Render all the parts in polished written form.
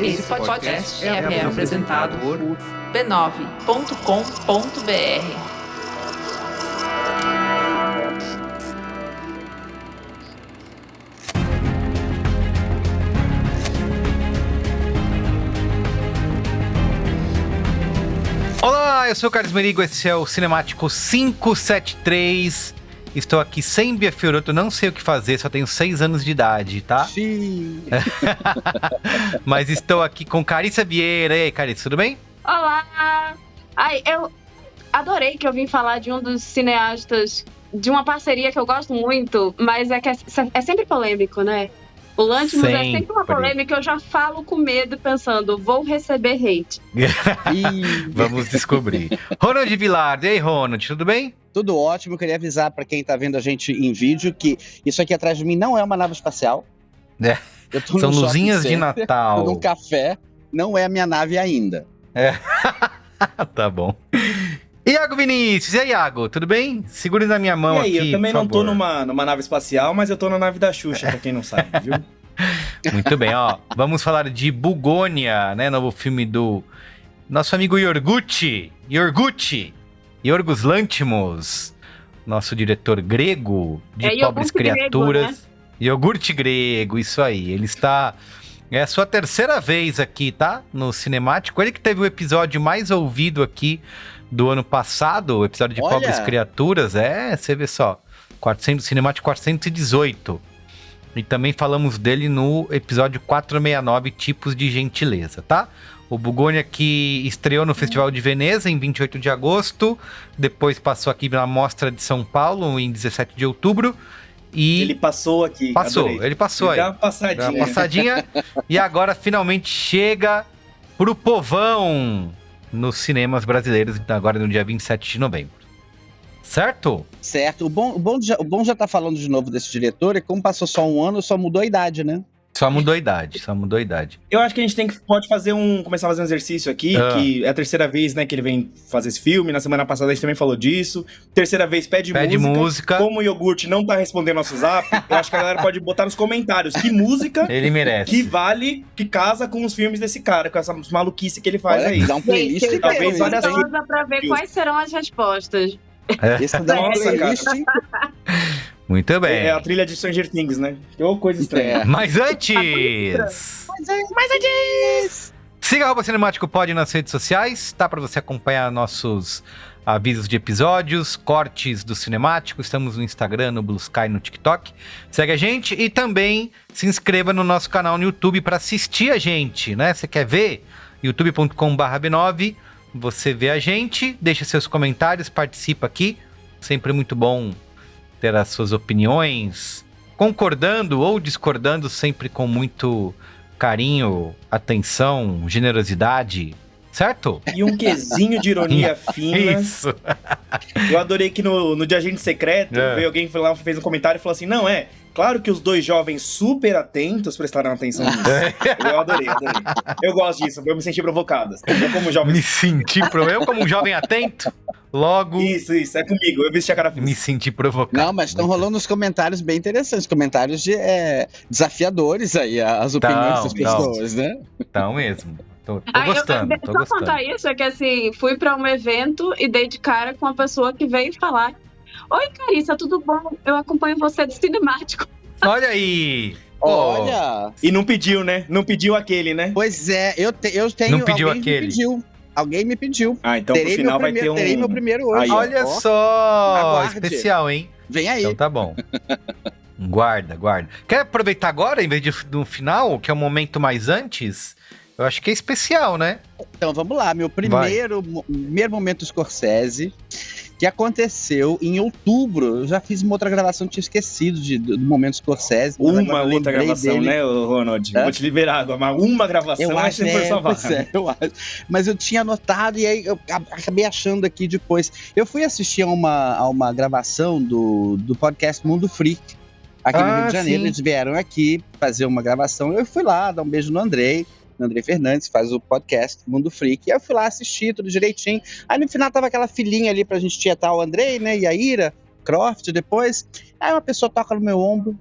Esse podcast é apresentado por b9.com.br. Olá, eu sou o Carlos Merigo, esse é o Cinemático 573. Estou aqui sem Bia Fiorotto, não sei o que fazer, só tenho 6 anos de idade, tá? Sim. Mas estou aqui com Carissa Vieira. E aí, Carissa, tudo bem? Olá! Ai, eu adorei que eu vim falar de um dos cineastas, de uma parceria que eu gosto muito, mas é que é sempre polêmico, né? O Lanthimos é sempre uma polêmica, eu já falo com medo, pensando, vou receber hate. Vamos descobrir. Ronald Vilar, e aí, Ronald, tudo bem? Tudo ótimo, eu queria avisar para quem tá vendo a gente em vídeo que isso aqui atrás de mim não é uma nave espacial. É. São luzinhas de Natal. Tô num café, não é a minha nave ainda. É. Tá bom. Iago Vinícius, e aí, Iago, tudo bem? Segure na minha mão aqui, eu também por não tô favor. numa nave espacial, mas eu tô na nave da Xuxa, pra quem não sabe, viu? Muito bem, ó. Vamos falar de Bugônia, né? Novo filme do nosso amigo Yorgos Lanthimos, nosso diretor grego de Pobres Criaturas. Grego, né? Iogurte grego, isso aí. Ele está... É a sua terceira vez aqui, tá? No Cinemático. Ele que teve o episódio mais ouvido aqui do ano passado, o episódio de Pobres Criaturas. Você vê só. Cinemático 418. E também falamos dele no episódio 469, Tipos de Gentileza, tá? O Bugônia que estreou no Festival de Veneza em 28 de agosto. Depois passou aqui na Mostra de São Paulo em 17 de outubro. E ele passou aqui. Ele passou aí. Dá uma passadinha. E agora finalmente chega pro povão nos cinemas brasileiros, agora no dia 27 de novembro. Certo? Certo. O bom já tá falando de novo desse diretor, e como passou só um ano, só mudou a idade, né? Só mudou a idade. Eu acho que a gente pode começar a fazer um exercício aqui, que é a terceira vez, né, que ele vem fazer esse filme. Na semana passada a gente também falou disso. Terceira vez pede música. Como o Iogurte não tá respondendo nosso zap, eu acho que a galera pode botar nos comentários que música ele merece, que casa com os filmes desse cara, com essa maluquice que ele faz. Olha, aí. Dá um playlist e talvez pra ver quais serão as respostas. Esse dá uma playlist. Muito bem. É a trilha de Stranger Things, né? Que coisa estranha. Mas antes... Siga a Cinemático Pod nas redes sociais, tá? Pra você acompanhar nossos avisos de episódios, cortes do Cinemático. Estamos no Instagram, no Blue Sky, no TikTok. Segue a gente e também se inscreva no nosso canal no YouTube pra assistir a gente, né? Você quer ver? youtube.com/b9. Você vê a gente, deixa seus comentários, participa aqui. Sempre muito bom ter as suas opiniões, concordando ou discordando, sempre com muito carinho, atenção, generosidade, certo? E um quesinho de ironia fina. Isso. Eu adorei que no de Agente Secreto, veio alguém lá, fez um comentário e falou assim, não, claro que os dois jovens super atentos prestaram atenção nisso. Eu adorei. Eu gosto disso, eu me senti provocado. Eu como jovem... Eu como um jovem atento, logo... Isso, é comigo, eu vesti a cara. Me senti provocado. Não, mas estão rolando uns comentários bem interessantes, comentários desafiadores aí, as opiniões das pessoas, né? Então mesmo. Tô gostando. Só contar isso, é que assim, fui pra um evento e dei de cara com uma pessoa que veio falar: oi, Carissa, tudo bom? Eu acompanho você do Cinemático. Olha aí! Olha! E não pediu, né? Não pediu aquele, né? Pois é, eu tenho... Não pediu aquele. Alguém me pediu. Então pro final vai ter um... Terei meu primeiro hoje. Aí, olha só! Aguarde. Especial, hein? Vem aí. Então tá bom. Guarda. Quer aproveitar agora, em vez do final, que é o momento mais antes? Eu acho que é especial, né? Então vamos lá, meu primeiro momento Scorsese, que aconteceu em outubro. Eu já fiz uma outra gravação, tinha esquecido do momento Scorsese. Uma outra gravação, dele. Né, Ronald? Vou te liberar agora, mas uma gravação eu acho, eu acho. Mas eu tinha anotado e aí eu acabei achando aqui depois. Eu fui assistir a uma gravação do podcast Mundo Freak, aqui no Rio de Janeiro. Sim. Eles vieram aqui fazer uma gravação. Eu fui lá dar um beijo no Andrei Fernandes, faz o podcast Mundo Freak. E eu fui lá assistir tudo direitinho. Aí no final tava aquela filinha ali pra gente tietar o Andrei, né? E a Ira Croft depois. Aí uma pessoa toca no meu ombro.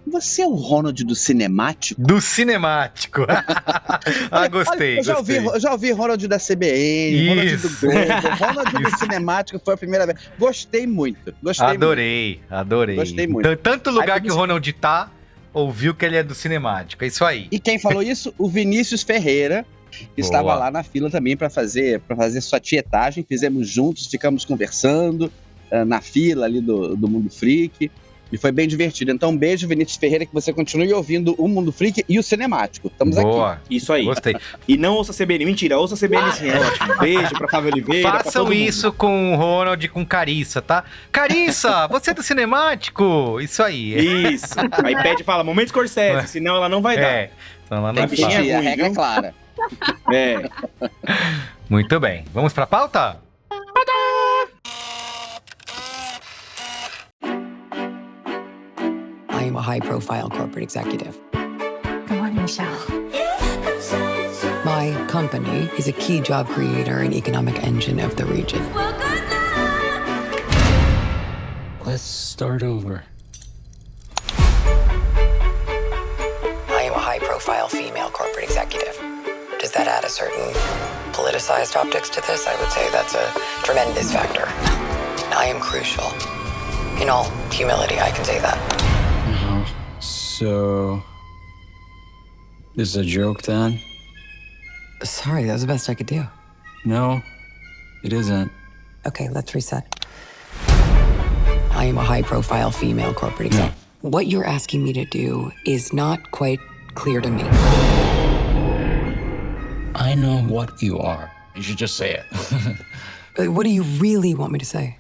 você é o Ronald do cinemático? Do cinemático. Gostei, eu já ouvi Ronald da CBN, Ronald do Globo, Ronald do cinemático foi a primeira vez. Gostei muito. Adorei. Gostei muito. Tanto lugar que o Ronald tá, ouviu que ele é do cinemático. É isso aí. E quem falou isso? O Vinícius Ferreira, que estava lá na fila também para fazer sua tietagem. Fizemos juntos, ficamos conversando na fila ali do Mundo Freak. E foi bem divertido. Então, um beijo, Vinícius Ferreira, que você continue ouvindo o Mundo Freak e o Cinemático. Estamos aqui. Isso aí. Gostei. E não ouça CBN. Mentira, ouça CBN sim, é ótimo. Beijo pra Fábio Oliveira. Façam isso com o Ronald e com Carissa, tá? Carissa, você é do Cinemático? Isso aí. Isso. Aí pede e fala, momento Scorsese, senão ela não vai dar. Senão ela não vai dar. A regra é clara. Muito bem. Vamos pra pauta? I am a high-profile corporate executive. Good morning, Michelle. My company is a key job creator and economic engine of the region. Let's start over. I am a high-profile female corporate executive. Does that add a certain politicized optics to this? I would say that's a tremendous factor. I am crucial. In all humility, I can say that. So, this is a joke then? Sorry, that was the best I could do. No, it isn't. Okay, let's reset. I am a high-profile female corporate executive. No. What you're asking me to do is not quite clear to me. I know what you are. You should just say it. What do you really want me to say?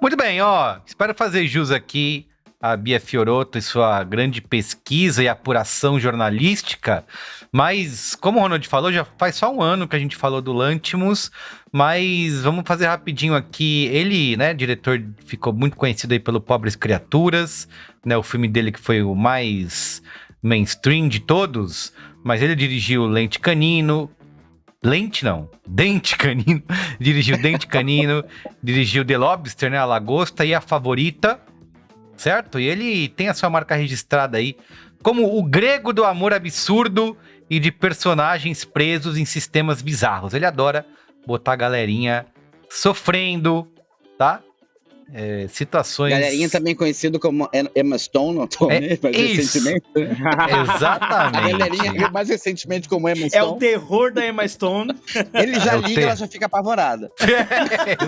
Muito bem, espero fazer jus aqui a Bia Fiorotto e sua grande pesquisa e apuração jornalística, mas como o Ronald falou, já faz só um ano que a gente falou do Lanthimos, mas vamos fazer rapidinho aqui. Ele, né, diretor, ficou muito conhecido aí pelo Pobres Criaturas, né, o filme dele que foi o mais mainstream de todos, mas ele dirigiu Dente Canino, dirigiu Dente Canino, dirigiu The Lobster, né, a Lagosta e A Favorita, certo? E ele tem a sua marca registrada aí como o grego do amor absurdo e de personagens presos em sistemas bizarros. Ele adora botar a galerinha sofrendo, tá? Situações... Galerinha também conhecido como Emma Stone, atualmente, mais recentemente. Exatamente. A galerinha mais recentemente como Emma Stone. É o terror da Emma Stone. Ele já liga, ela já fica apavorada.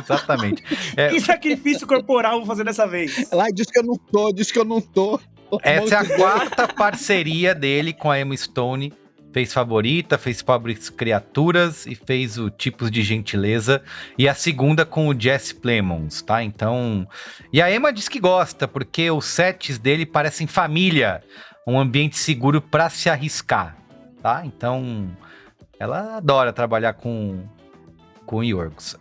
Exatamente. Que sacrifício corporal vou fazer dessa vez? Ela diz que eu não tô. Essa é a quarta parceria dele com a Emma Stone. Fez Favorita, fez Pobres Criaturas e fez o Tipos de Gentileza. E a segunda com o Jesse Plemons, tá? Então... E a Emma diz que gosta, porque os sets dele parecem família. Um ambiente seguro pra se arriscar, tá? Então, ela adora trabalhar com Yorgos.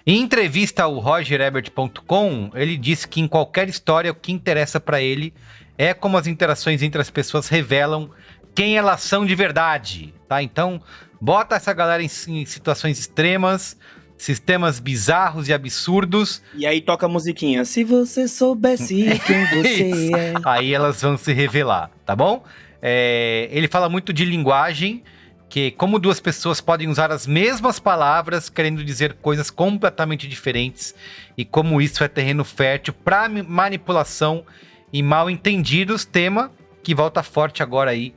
Em entrevista ao RogerEbert.com, ele disse que em qualquer história o que interessa pra ele é como as interações entre as pessoas revelam quem elas são de verdade, tá? Então, bota essa galera em situações extremas, sistemas bizarros e absurdos. E aí toca a musiquinha. Se você soubesse quem você é. Aí elas vão se revelar, tá bom? Ele fala muito de linguagem, que como duas pessoas podem usar as mesmas palavras, querendo dizer coisas completamente diferentes, e como isso é terreno fértil para manipulação e mal entendidos, tema que volta forte agora aí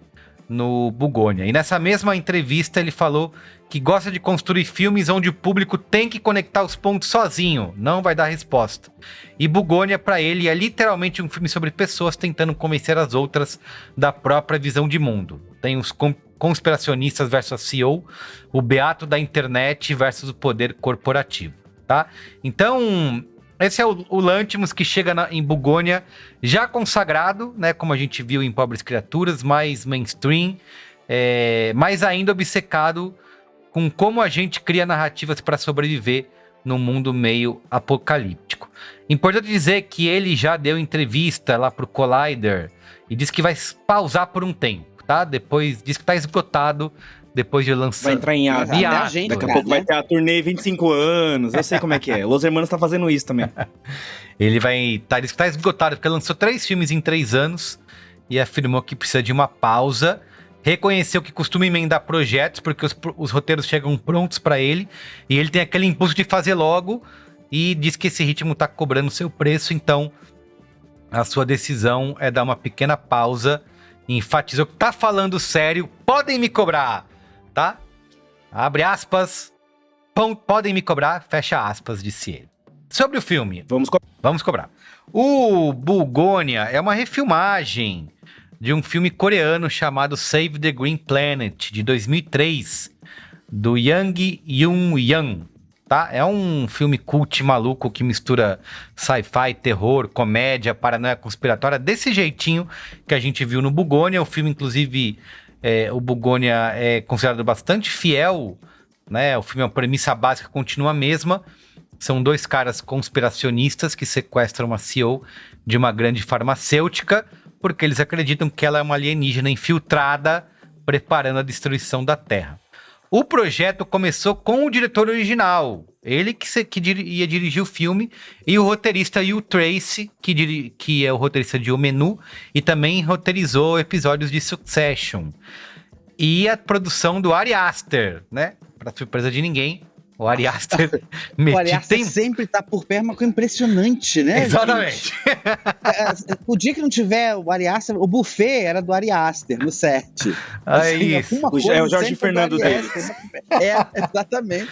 no Bugônia. E nessa mesma entrevista ele falou que gosta de construir filmes onde o público tem que conectar os pontos sozinho, não vai dar resposta. E Bugônia pra ele é literalmente um filme sobre pessoas tentando convencer as outras da própria visão de mundo. Tem os conspiracionistas versus a CEO, o beato da internet versus o poder corporativo, tá? Então... esse é o Lanthimos que chega em Bugônia já consagrado, né? Como a gente viu em Pobres Criaturas, mais mainstream, mais ainda obcecado com como a gente cria narrativas para sobreviver num mundo meio apocalíptico. Importante dizer que ele já deu entrevista lá pro Collider e disse que vai pausar por um tempo, tá? Depois disse que tá esgotado depois de lançar... Vai entrar em ato. Daqui a pouco vai ter a turnê 25 anos. Eu sei como é que é. Los Hermanos tá fazendo isso também. Ele vai... Ele está esgotado, porque lançou 3 filmes em 3 anos e afirmou que precisa de uma pausa. Reconheceu que costuma emendar projetos, porque os roteiros chegam prontos para ele, e ele tem aquele impulso de fazer logo, e diz que esse ritmo tá cobrando seu preço, então a sua decisão é dar uma pequena pausa, e enfatizou que tá falando sério, podem me cobrar, tá? Abre aspas, podem me cobrar, fecha aspas, disse ele. Sobre o filme, vamos cobrar. O Bugônia é uma refilmagem de um filme coreano chamado Save the Green Planet, de 2003, do Yang Yoon-yang, tá? É um filme cult maluco que mistura sci-fi, terror, comédia, paranoia conspiratória, desse jeitinho que a gente viu no Bugônia. O filme, inclusive, o Bugônia é considerado bastante fiel, né? O filme, a premissa básica continua a mesma. São 2 caras conspiracionistas que sequestram uma CEO de uma grande farmacêutica, porque eles acreditam que ela é uma alienígena infiltrada, preparando a destruição da Terra. O projeto começou com o diretor original, ele que ia dirigir o filme, e o roteirista Will Tracy, que é o roteirista de O Menu, e também roteirizou episódios de Succession. E a produção do Ari Aster, né? Para surpresa de ninguém, o Ari Aster... O Ari Aster sempre tá por perto, uma coisa impressionante, né? Exatamente. O dia que não tiver o Ari Aster, o buffet era do Ari Aster, no set. Assim, isso. É o Jorge Fernando dele. Exatamente.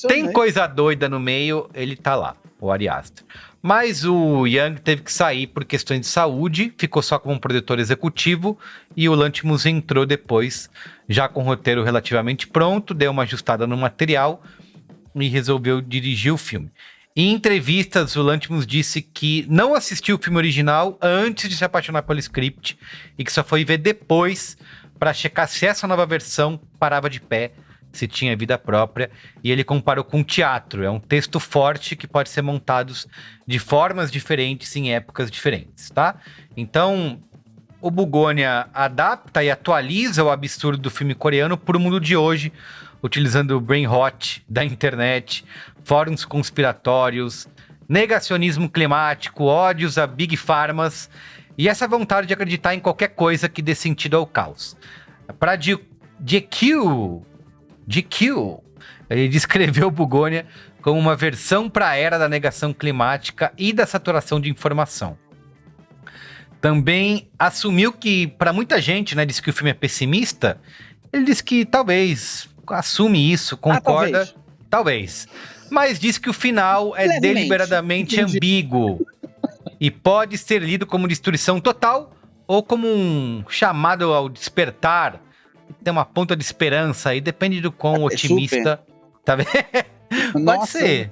Tem coisa doida no meio, ele tá lá, o Ari Aster. Mas o Yang teve que sair por questões de saúde, ficou só como produtor executivo, e o Lanthimos entrou depois, já com o roteiro relativamente pronto, deu uma ajustada no material e resolveu dirigir o filme. Em entrevistas, o Lanthimos disse que não assistiu o filme original antes de se apaixonar pelo script e que só foi ver depois para checar se essa nova versão parava de pé, se tinha vida própria, e ele comparou com teatro. É um texto forte que pode ser montado de formas diferentes em épocas diferentes, tá? Então, o Bugônia adapta e atualiza o absurdo do filme coreano para o mundo de hoje, utilizando o brain rot da internet, fóruns conspiratórios, negacionismo climático, ódios a big pharmas e essa vontade de acreditar em qualquer coisa que dê sentido ao caos. Para GQ, ele descreveu o Bugônia como uma versão para a era da negação climática e da saturação de informação. Também assumiu que, para muita gente, né, disse que o filme é pessimista. Ele disse que talvez assume isso, concorda, talvez. Mas diz que o final é deliberadamente ambíguo e pode ser lido como destruição total ou como um chamado ao despertar. Tem uma ponta de esperança aí, depende do quão otimista. Tá vendo? Pode ser.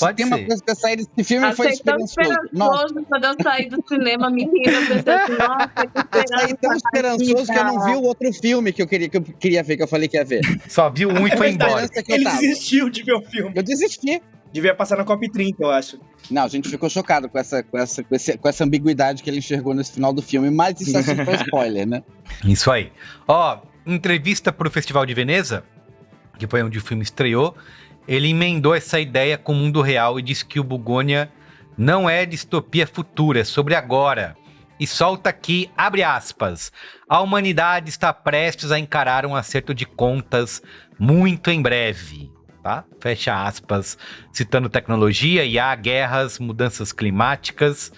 Pode tem ser. Uma coisa que eu saí desse filme foi esperançoso quando eu saí do cinema, menina. Eu pensei assim, nossa, que esperança. Eu saí tão esperançoso que eu não vi o outro filme que eu queria ver, que eu falei que ia ver. Só viu um e foi embora. Ele desistiu de ver o filme. Eu desisti. Devia passar na COP30, eu acho. Não, a gente ficou chocado com essa ambiguidade que ele enxergou nesse final do filme, mas isso é super spoiler, né? Isso aí. Ó, entrevista pro Festival de Veneza, que foi onde o filme estreou, ele emendou essa ideia com o mundo real e disse que o Bugônia não é distopia futura, é sobre agora. E solta aqui, abre aspas, a humanidade está prestes a encarar um acerto de contas muito em breve. Tá? Fecha aspas, citando tecnologia, IA, guerras, mudanças climáticas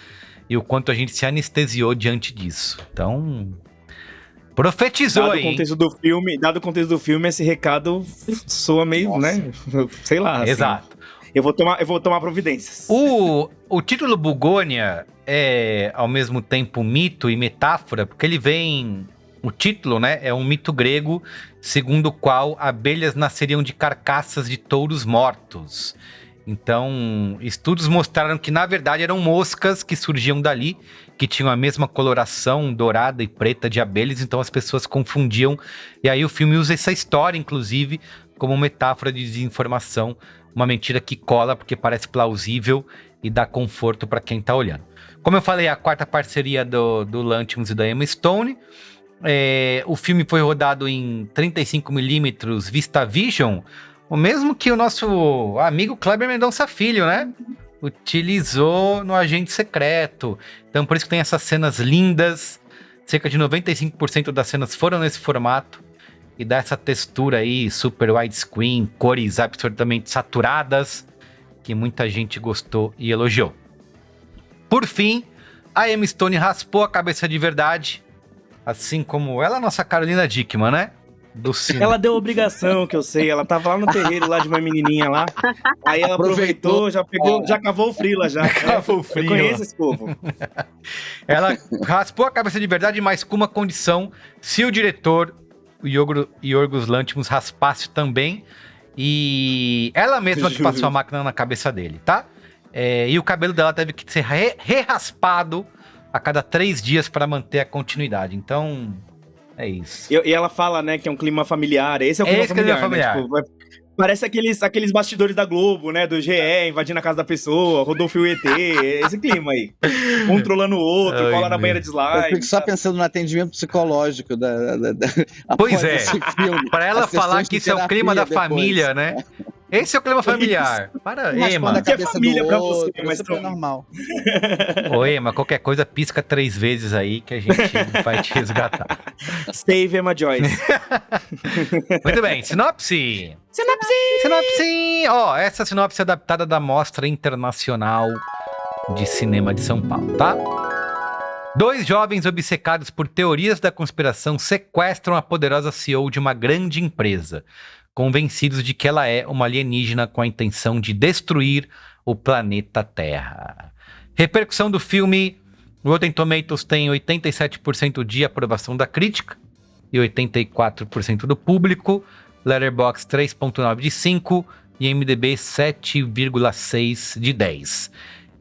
e o quanto a gente se anestesiou diante disso. Então, profetizou aí. Dado o contexto do filme, esse recado soa meio, né? Sei lá. Assim. Exato. Eu vou tomar providências. O título Bugônia é, ao mesmo tempo, mito e metáfora, porque ele vem... O título, né, é um mito grego, segundo o qual abelhas nasceriam de carcaças de touros mortos. Então, estudos mostraram que, na verdade, eram moscas que surgiam dali, que tinham a mesma coloração dourada e preta de abelhas, então as pessoas confundiam. E aí o filme usa essa história, inclusive, como metáfora de desinformação, uma mentira que cola porque parece plausível e dá conforto para quem tá olhando. Como eu falei, a quarta parceria do Lanthimos e da Emma Stone. O filme foi rodado em 35mm VistaVision, o mesmo que o nosso amigo Kleber Mendonça Filho, né? Utilizou no Agente Secreto. Então, por isso que tem essas cenas lindas. Cerca de 95% das cenas foram nesse formato. E dá essa textura aí, super widescreen, cores absurdamente saturadas, que muita gente gostou e elogiou. Por fim, a Emma Stone raspou a cabeça de verdade, assim como ela, nossa Carolina Dickmann, né? Do cinema. Ela deu obrigação, que eu sei. Ela tava lá no terreiro, lá de uma menininha lá. Aí ela aproveitou, já pegou, já cavou o frila já. Cavou o frila. Eu conheço esse povo. Ela raspou a cabeça de verdade, mas com uma condição: se o diretor, o Yorgos Lanthimos, raspasse também, e ela mesma que passou a máquina na cabeça dele, tá? E o cabelo dela teve que ser re-raspado a cada 3 dias para manter a continuidade. Então, é isso. E ela fala, né, que é um clima familiar. Esse é o clima familiar. Né? Tipo, parece aqueles bastidores da Globo, né, do GE, invadindo a casa da pessoa, Rodolfo e o ET, esse clima aí. Um trolando o outro, cola na banheira de slime. Eu fico só pensando no atendimento psicológico pois é, para ela falar que isso é o clima da família, né? Esse é o clima familiar. Para, Emma. Que é família pra você, mas super normal. Ô, Emma, qualquer coisa pisca 3 vezes aí que a gente vai te resgatar. Save Emma Joyce. Muito bem, sinopse! Ó, essa sinopse é adaptada da Mostra Internacional de Cinema de São Paulo, tá? 2 jovens obcecados por teorias da conspiração sequestram a poderosa CEO de uma grande empresa, convencidos de que ela é uma alienígena com a intenção de destruir o planeta Terra. Repercussão do filme: Rotten Tomatoes tem 87% de aprovação da crítica e 84% do público, Letterboxd 3.9 de 5 e IMDb 7,6 de 10.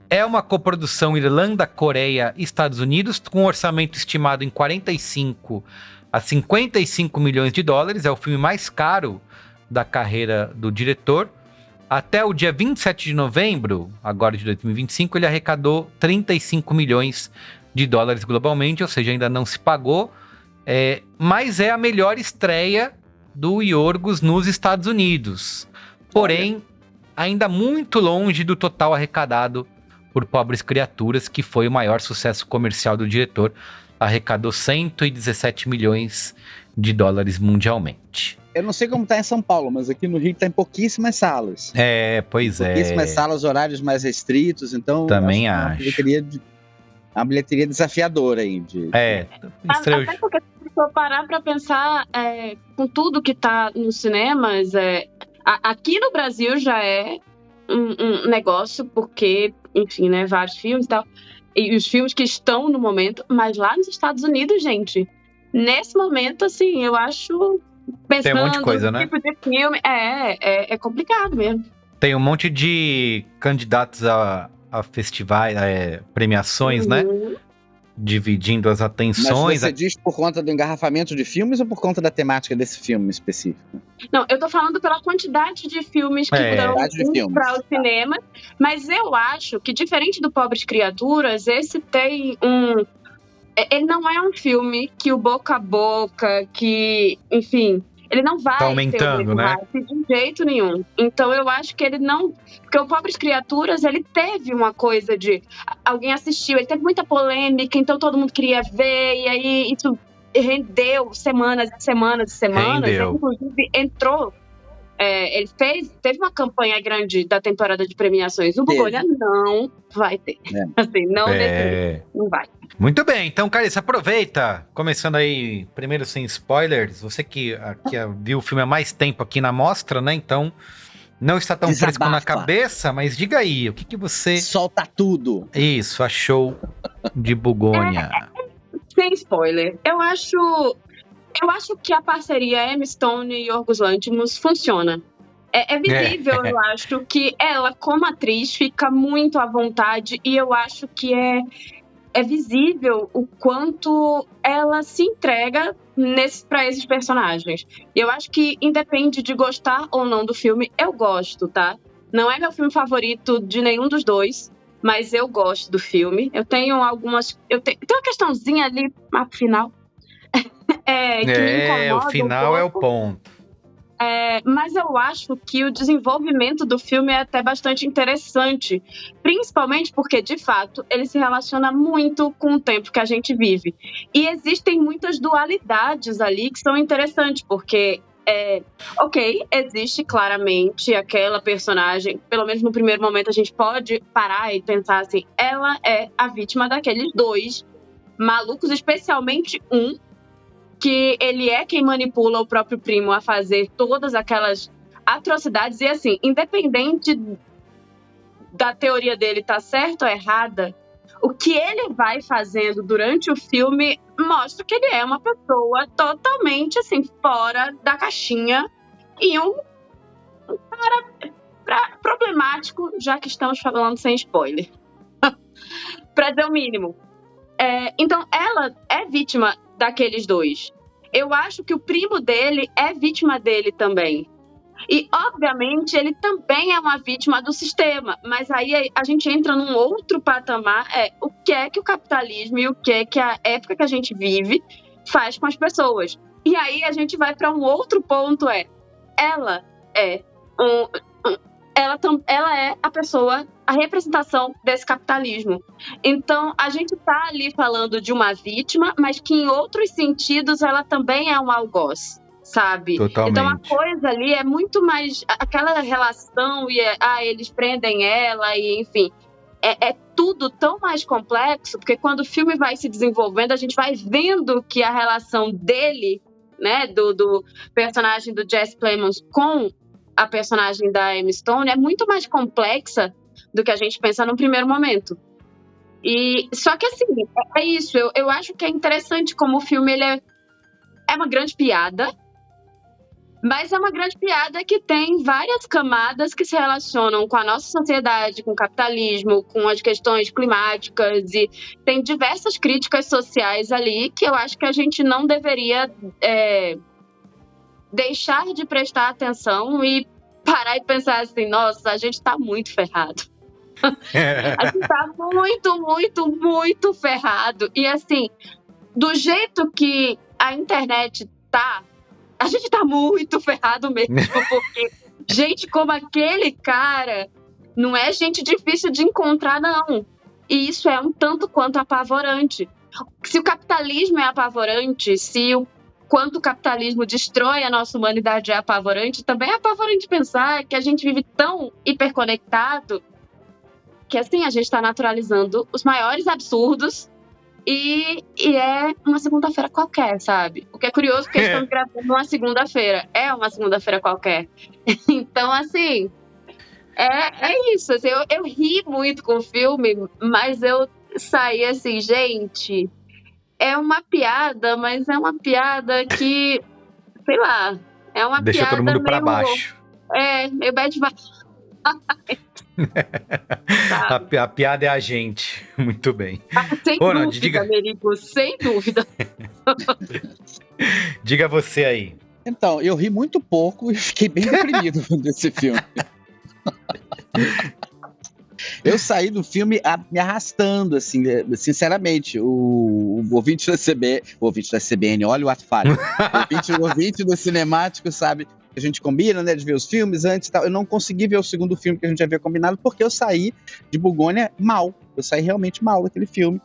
É uma coprodução Irlanda, Coreia e Estados Unidos, com um orçamento estimado em 45 a 55 milhões de dólares. É o filme mais caro da carreira do diretor. Até o dia 27 de novembro, agora de 2025, ele arrecadou 35 milhões de dólares globalmente, ou seja, ainda não se pagou, mas é a melhor estreia do Yorgos nos Estados Unidos. Porém, ainda muito longe do total arrecadado por Pobres Criaturas, que foi o maior sucesso comercial do diretor, arrecadou 117 milhões de dólares mundialmente. Eu não sei como tá em São Paulo, mas aqui no Rio tá em pouquíssimas salas. Pois é. Pouquíssimas salas, horários mais restritos, então... Também acho. Uma bilheteria desafiadora aí. Até porque se for parar pra pensar, com tudo que tá nos cinemas, aqui no Brasil já é um negócio, porque, enfim, né, vários filmes e tal, e os filmes que estão no momento, mas lá nos Estados Unidos, gente, nesse momento, assim, eu acho... Pensando tem um monte de coisa, né? Tipo de filme, é complicado mesmo. Tem um monte de candidatos a festivais, premiações, né? Dividindo as atenções. Mas você diz por conta do engarrafamento de filmes ou por conta da temática desse filme específico? Não, eu tô falando pela quantidade de filmes que puderam ir para o cinema, mas eu acho que, diferente do Pobres Criaturas, esse tem ele não é um filme que o boca a boca, que, enfim, ele não vai tá aumentando, né? De jeito nenhum. Então eu acho que ele não... Porque o Pobres Criaturas, ele teve uma coisa de... Alguém assistiu, ele teve muita polêmica, então todo mundo queria ver, e aí isso rendeu semanas e semanas e semanas. Rendeu. Inclusive entrou... ele teve uma campanha grande da temporada de premiações. O Bugolha não vai ter. Assim, não vai. Muito bem, então, Carissa, aproveita. Começando aí, primeiro sem spoilers. Você que viu o filme há mais tempo aqui na mostra, né? Então, não está tão fresco na cabeça, mas diga aí, o que você... Solta tudo. Isso, achou de Bugônia. Sem spoiler. Eu acho que a parceria Emma Stone e Yorgos Lanthimos funciona. É visível, eu acho, que ela, como atriz, fica muito à vontade, e eu acho que é visível o quanto ela se entrega para esses personagens. Eu acho que, independe de gostar ou não do filme, eu gosto, tá? Não é meu filme favorito de nenhum dos dois, mas eu gosto do filme. Eu tenho algumas... Tem uma questãozinha ali, no final... que me incomoda o final é o ponto. Mas eu acho que o desenvolvimento do filme é até bastante interessante, principalmente porque, de fato, ele se relaciona muito com o tempo que a gente vive. E existem muitas dualidades ali que são interessantes, porque, existe claramente aquela personagem, pelo menos no primeiro momento a gente pode parar e pensar assim, ela é a vítima daqueles dois malucos, especialmente um, que ele é quem manipula o próprio primo a fazer todas aquelas atrocidades. E assim, independente da teoria dele estar certa ou errada, o que ele vai fazendo durante o filme mostra que ele é uma pessoa totalmente assim, fora da caixinha e um cara problemático, já que estamos falando sem spoiler. Para dizer o mínimo. Então, ela é vítima daqueles dois. Eu acho que o primo dele é vítima dele também. E, obviamente, ele também é uma vítima do sistema. Mas aí a gente entra num outro patamar. O que é que o capitalismo e o que é que a época que a gente vive faz com as pessoas. E aí a gente vai para um outro ponto. Ela é ela é a pessoa, a representação desse capitalismo. Então, a gente está ali falando de uma vítima, mas que em outros sentidos ela também é um algoz, sabe? Totalmente. Então, a coisa ali é muito mais aquela relação e eles prendem ela e, enfim, é tudo tão mais complexo, porque quando o filme vai se desenvolvendo, a gente vai vendo que a relação dele, né, do personagem do Jesse Plemons com a personagem da Emma Stone é muito mais complexa do que a gente pensa no primeiro momento. E só que assim, é isso. Eu acho que é interessante como o filme ele é uma grande piada, mas é uma grande piada que tem várias camadas que se relacionam com a nossa sociedade, com o capitalismo, com as questões climáticas, e tem diversas críticas sociais ali que eu acho que a gente não deveria deixar de prestar atenção e parar e pensar assim, nossa, a gente tá muito ferrado. A gente tá muito, muito, muito ferrado. E assim, do jeito que a internet tá, a gente tá muito ferrado mesmo, porque gente como aquele cara não é gente difícil de encontrar, não. E isso é um tanto quanto apavorante. Se o capitalismo é apavorante, se o quanto o capitalismo destrói a nossa humanidade é apavorante, também é apavorante pensar que a gente vive tão hiperconectado que, assim, a gente está naturalizando os maiores absurdos e é uma segunda-feira qualquer, sabe? O que é curioso, porque estamos gravando uma segunda-feira. É uma segunda-feira qualquer. Então, assim, é isso. Assim, eu ri muito com o filme, mas eu saí assim, gente... É uma piada, mas é uma piada que, sei lá, é uma deixa piada todo mundo pra meio, baixo. Meio bad vibe. A piada é a gente. Muito bem. Sem dúvida, Merigo, sem dúvida. Diga você aí. Então, eu ri muito pouco e fiquei bem deprimido desse filme. Eu saí do filme me arrastando, assim, sinceramente. O ouvinte da CBN, olha o ato falho. O ouvinte do Cinemático sabe que a gente combina, né, de ver os filmes antes e tal. Eu não consegui ver o segundo filme que a gente havia combinado porque eu saí de Bugônia mal. Eu saí realmente mal daquele filme.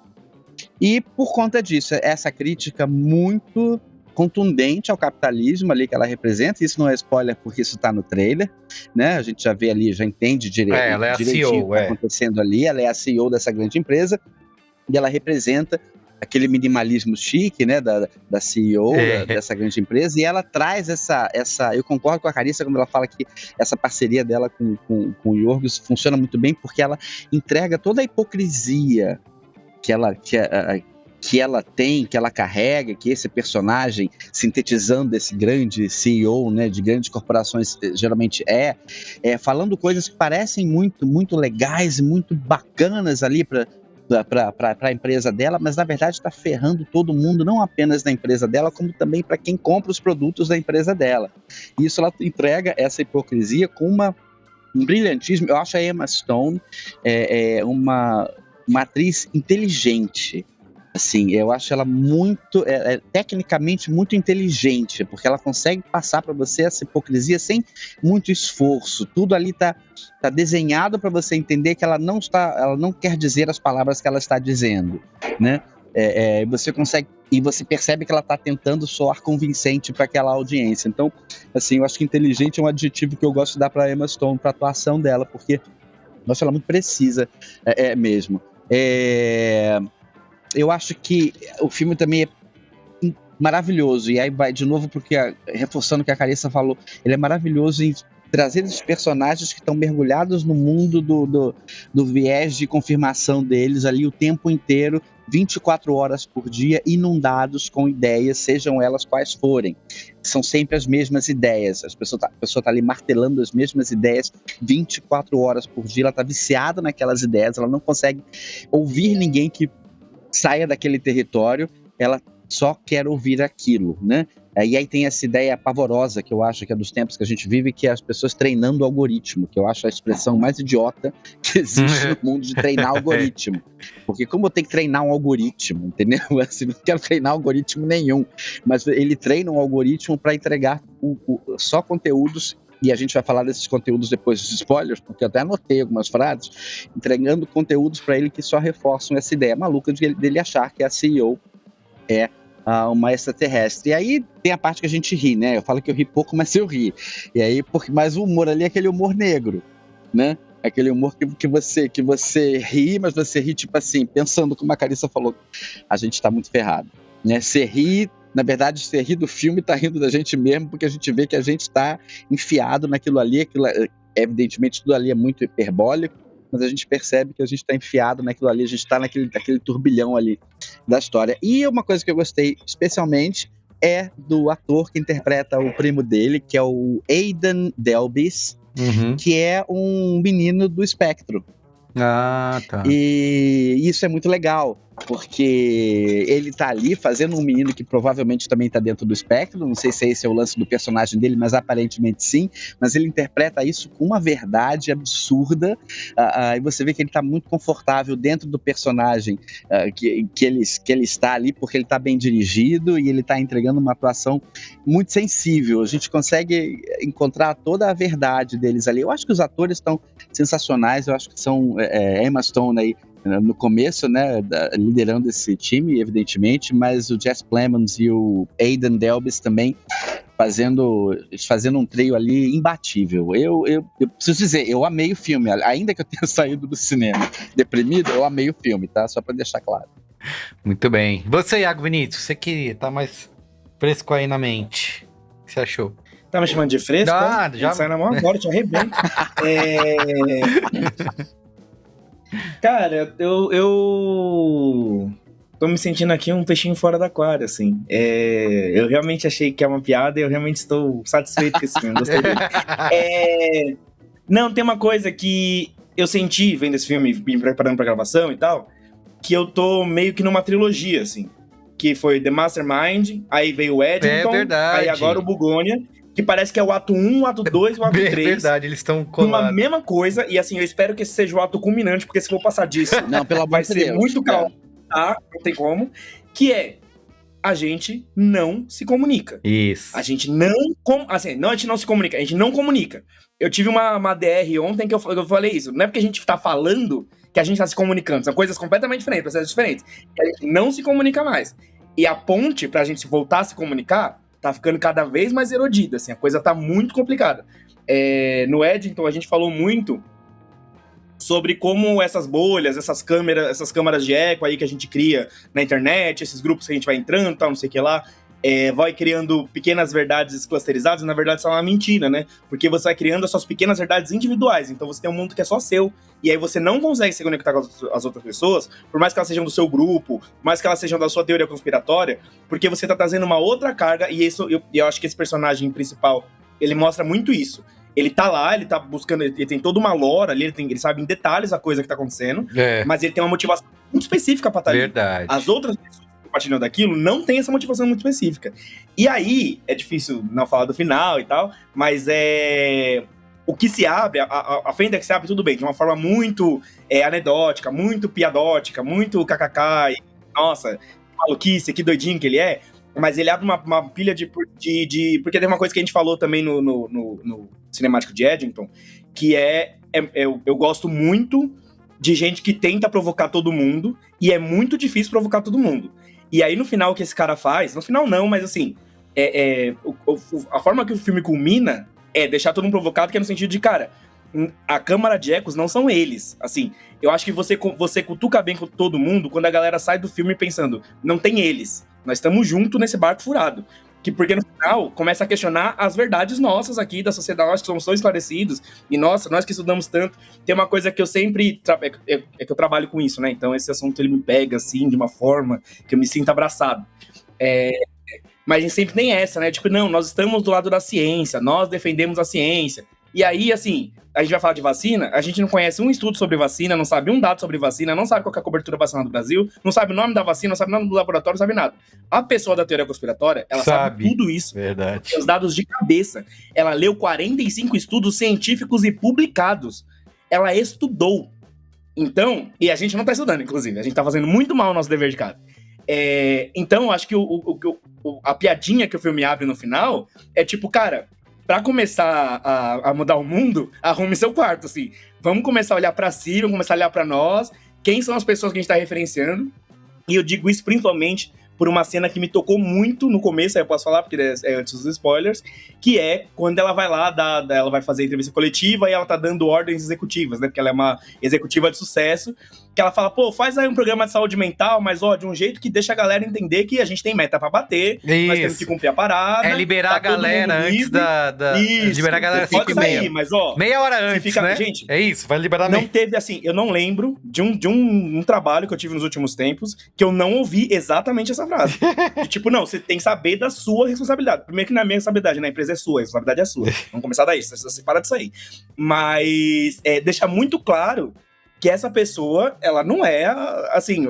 E por conta disso, essa crítica muito contundente ao capitalismo ali que ela representa, isso não é spoiler porque isso tá no trailer, né, a gente já vê ali, já entende ela é direitinho CEO, o que tá acontecendo ali, ela é a CEO dessa grande empresa, e ela representa aquele minimalismo chique, né, da CEO dessa grande empresa, e ela traz essa eu concordo com a Carissa quando ela fala que essa parceria dela com o Yorgos funciona muito bem, porque ela entrega toda a hipocrisia que ela tem, que ela carrega, que esse personagem, sintetizando esse grande CEO, né, de grandes corporações, geralmente falando coisas que parecem muito, muito legais e muito bacanas ali para a empresa dela, mas na verdade está ferrando todo mundo, não apenas na empresa dela, como também para quem compra os produtos da empresa dela. E isso ela entrega essa hipocrisia com um brilhantismo. Eu acho a Emma Stone uma atriz inteligente. assim, eu acho ela muito, tecnicamente muito inteligente, porque ela consegue passar para você essa hipocrisia sem muito esforço. Tudo ali tá desenhado para você entender que ela não quer dizer as palavras que ela está dizendo, né? Você consegue, e você percebe que ela está tentando soar convincente para aquela audiência. Então, assim, eu acho que inteligente é um adjetivo que eu gosto de dar para Emma Stone, para a atuação dela, porque eu acho ela muito precisa, mesmo. Eu acho que o filme também é maravilhoso, e aí vai de novo, porque reforçando o que a Carissa falou, ele é maravilhoso em trazer esses personagens que estão mergulhados no mundo do viés de confirmação deles ali o tempo inteiro, 24 horas por dia, inundados com ideias, sejam elas quais forem. São sempre as mesmas ideias. A pessoa tá ali martelando as mesmas ideias 24 horas por dia, ela tá viciada naquelas ideias, ela não consegue ouvir ninguém que saia daquele território, ela só quer ouvir aquilo, né? E aí tem essa ideia pavorosa que eu acho que é dos tempos que a gente vive, que é as pessoas treinando o algoritmo, que eu acho a expressão mais idiota que existe no mundo de treinar algoritmo. Porque como eu tenho que treinar um algoritmo, entendeu? Assim, não quero treinar algoritmo nenhum, mas ele treina um algoritmo para entregar só conteúdos, e a gente vai falar desses conteúdos depois dos spoilers, porque eu até anotei algumas frases, entregando conteúdos para ele que só reforçam essa ideia maluca dele achar que a CEO é uma extraterrestre. E aí tem a parte que a gente ri, né? Eu falo que eu ri pouco, mas eu ri. E aí, mas o humor ali é aquele humor negro, né? Aquele humor que você ri, mas você ri tipo assim, pensando como a Carissa falou, a gente tá muito ferrado, né? Você ri, na verdade, você ri do filme, tá rindo da gente mesmo, porque a gente vê que a gente tá enfiado naquilo ali, evidentemente tudo ali é muito hiperbólico, mas a gente percebe que a gente está enfiado naquilo ali, a gente está naquele turbilhão ali da história. E uma coisa que eu gostei especialmente é do ator que interpreta o primo dele, que é o Aidan Delbis, que é um menino do espectro. Ah, tá. E isso é muito legal, porque ele tá ali fazendo um menino que provavelmente também tá dentro do espectro, não sei se esse é o lance do personagem dele, mas aparentemente sim, mas ele interpreta isso com uma verdade absurda, e você vê que ele tá muito confortável dentro do personagem que ele está ali, porque ele tá bem dirigido e ele tá entregando uma atuação muito sensível, a gente consegue encontrar toda a verdade deles ali. Eu acho que os atores estão sensacionais, eu acho que são Emma Stone aí no começo, né, liderando esse time, evidentemente, mas o Jess Plemons e o Aidan Delbis também fazendo um trio ali imbatível. Eu preciso dizer, eu amei o filme, ainda que eu tenha saído do cinema deprimido, eu amei o filme, tá? Só pra deixar claro. Muito bem. Você, Iago Vinícius, você que tá mais fresco aí na mente, o que você achou? Tá me chamando de fresco? Já sai na mão agora, te arrebento. Cara, eu tô me sentindo aqui um peixinho fora do aquário, assim. Eu realmente achei que é uma piada e eu realmente estou satisfeito com esse filme, gostei dele. Não, tem uma coisa que eu senti vendo esse filme, me preparando pra gravação e tal, que eu tô meio que numa trilogia, assim. Que foi The Mastermind, aí veio o Eddington, aí agora o Bugônia, que parece que é o ato 1, o ato 2 e o ato 3. É verdade, eles estão colados. Uma mesma coisa, e assim, eu espero que esse seja o ato culminante, porque se for passar disso, não, pelo amor vai de ser Deus, muito caótico, tá? Não tem como. Que é, a gente não se comunica. Isso. A gente não... a gente não se comunica, a gente não comunica. Eu tive uma DR ontem que eu falei isso. Não é porque a gente tá falando que a gente tá se comunicando. São coisas completamente diferentes, processos diferentes. E a gente não se comunica mais. E a ponte pra gente voltar a se comunicar tá ficando cada vez mais erodida, assim, a coisa tá muito complicada. No Eddington, a gente falou muito sobre como essas bolhas, essas câmaras de eco aí que a gente cria na internet, esses grupos que a gente vai entrando, tal, não sei o que lá, vai criando pequenas verdades clusterizadas, e na verdade são uma mentira, né? Porque você vai criando as suas pequenas verdades individuais, então você tem um mundo que é só seu, e aí você não consegue se conectar com as outras pessoas, por mais que elas sejam do seu grupo, por mais que elas sejam da sua teoria conspiratória, porque você tá trazendo uma outra carga, e isso, eu acho que esse personagem principal, ele mostra muito isso. Ele tá lá, ele tá buscando, ele tem toda uma lore ali, ele sabe em detalhes a coisa que tá acontecendo, mas ele tem uma motivação muito específica pra estar ali. Verdade. As outras pessoas compartilhando daquilo não tem essa motivação muito específica. E aí, é difícil não falar do final e tal, mas o que se abre, a fenda que se abre, tudo bem, de uma forma muito anedótica, muito piadótica, muito kkk, nossa, que maluquice, que doidinho que ele é. Mas ele abre uma pilha de... Porque tem uma coisa que a gente falou também no Cinemático de Eddington, que eu gosto muito de gente que tenta provocar todo mundo, e é muito difícil provocar todo mundo. E aí, no final, o que esse cara faz... No final, não, mas assim... a forma que o filme culmina é deixar todo mundo provocado, que é no sentido de, cara... A Câmara de Ecos não são eles. Assim, eu acho que você cutuca bem com todo mundo quando a galera sai do filme pensando, não tem eles. Nós estamos juntos nesse barco furado. Porque no final começa a questionar as verdades nossas aqui da sociedade, nós que somos tão esclarecidos. E nossa, nós que estudamos tanto. Tem uma coisa que eu sempre... É que eu trabalho com isso, né? Então esse assunto ele me pega assim, de uma forma que eu me sinto abraçado. Mas a gente sempre tem essa, né? Tipo, não, nós estamos do lado da ciência, nós defendemos a ciência. E aí, assim, a gente vai falar de vacina, a gente não conhece um estudo sobre vacina, não sabe um dado sobre vacina, não sabe qual é a cobertura vacinal do Brasil, não sabe o nome da vacina, não sabe o nome do laboratório, não sabe nada. A pessoa da teoria conspiratória, ela sabe tudo isso. Verdade. Os dados de cabeça. Ela leu 45 estudos científicos e publicados. Ela estudou. Então, e a gente não tá estudando, inclusive, a gente tá fazendo muito mal o nosso dever de casa. Então, eu acho que a piadinha que o filme abre no final é tipo, cara... Pra começar a mudar o mundo, arrume seu quarto, assim. Vamos começar a olhar pra si, vamos começar a olhar pra nós. Quem são as pessoas que a gente tá referenciando? E eu digo isso principalmente por uma cena que me tocou muito no começo, aí eu posso falar, porque é antes dos spoilers, que é quando ela vai lá, ela vai fazer a entrevista coletiva e ela tá dando ordens executivas, né? Porque ela é uma executiva de sucesso, que ela fala, pô, faz aí um programa de saúde mental, mas ó, de um jeito que deixa a galera entender que a gente tem meta pra bater, isso. Nós temos que cumprir a parada. Liberar a galera antes Isso. Liberar a galera 5h30. Mas ó... Meia hora antes, né? Gente, é isso, vai liberar não teve, assim, eu não lembro de um trabalho que eu tive nos últimos tempos que eu não ouvi exatamente essa frase. Tipo, não, você tem que saber da sua responsabilidade. Primeiro que não é minha responsabilidade, né? A empresa é sua, a responsabilidade é sua. Vamos começar daí, você para disso aí. Mas deixa muito claro que essa pessoa, ela não é, assim,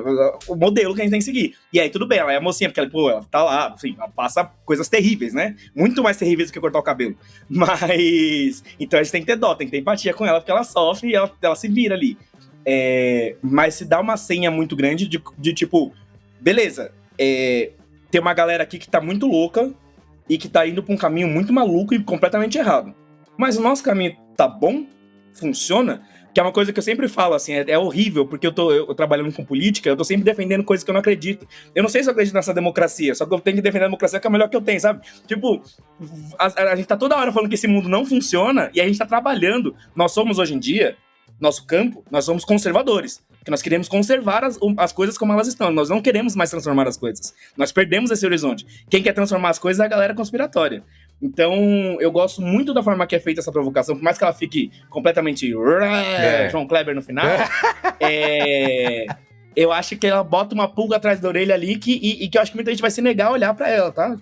o modelo que a gente tem que seguir. E aí, tudo bem, ela é a mocinha, porque ela tá lá, enfim, ela passa coisas terríveis, né? Muito mais terríveis do que cortar o cabelo. Mas, então a gente tem que ter dó, tem que ter empatia com ela, porque ela sofre e ela se vira ali. Mas se dá uma senha muito grande de tipo, beleza, tem uma galera aqui que tá muito louca e que tá indo pra um caminho muito maluco e completamente errado. Mas o nosso caminho tá bom? Funciona? Que é uma coisa que eu sempre falo, assim, é horrível, porque eu trabalhando com política, eu tô sempre defendendo coisas que eu não acredito. Eu não sei se eu acredito nessa democracia, só que eu tenho que defender a democracia que é a melhor que eu tenho, sabe? Tipo, a gente tá toda hora falando que esse mundo não funciona e a gente tá trabalhando. Nós somos, hoje em dia, nosso campo, nós somos conservadores. Que nós queremos conservar as coisas como elas estão. Nós não queremos mais transformar as coisas. Nós perdemos esse horizonte. Quem quer transformar as coisas é a galera conspiratória. Então, eu gosto muito da forma que é feita essa provocação, por mais que ela fique completamente João Kleber no final, eu acho que ela bota uma pulga atrás da orelha ali e que eu acho que muita gente vai se negar a olhar pra ela, tá?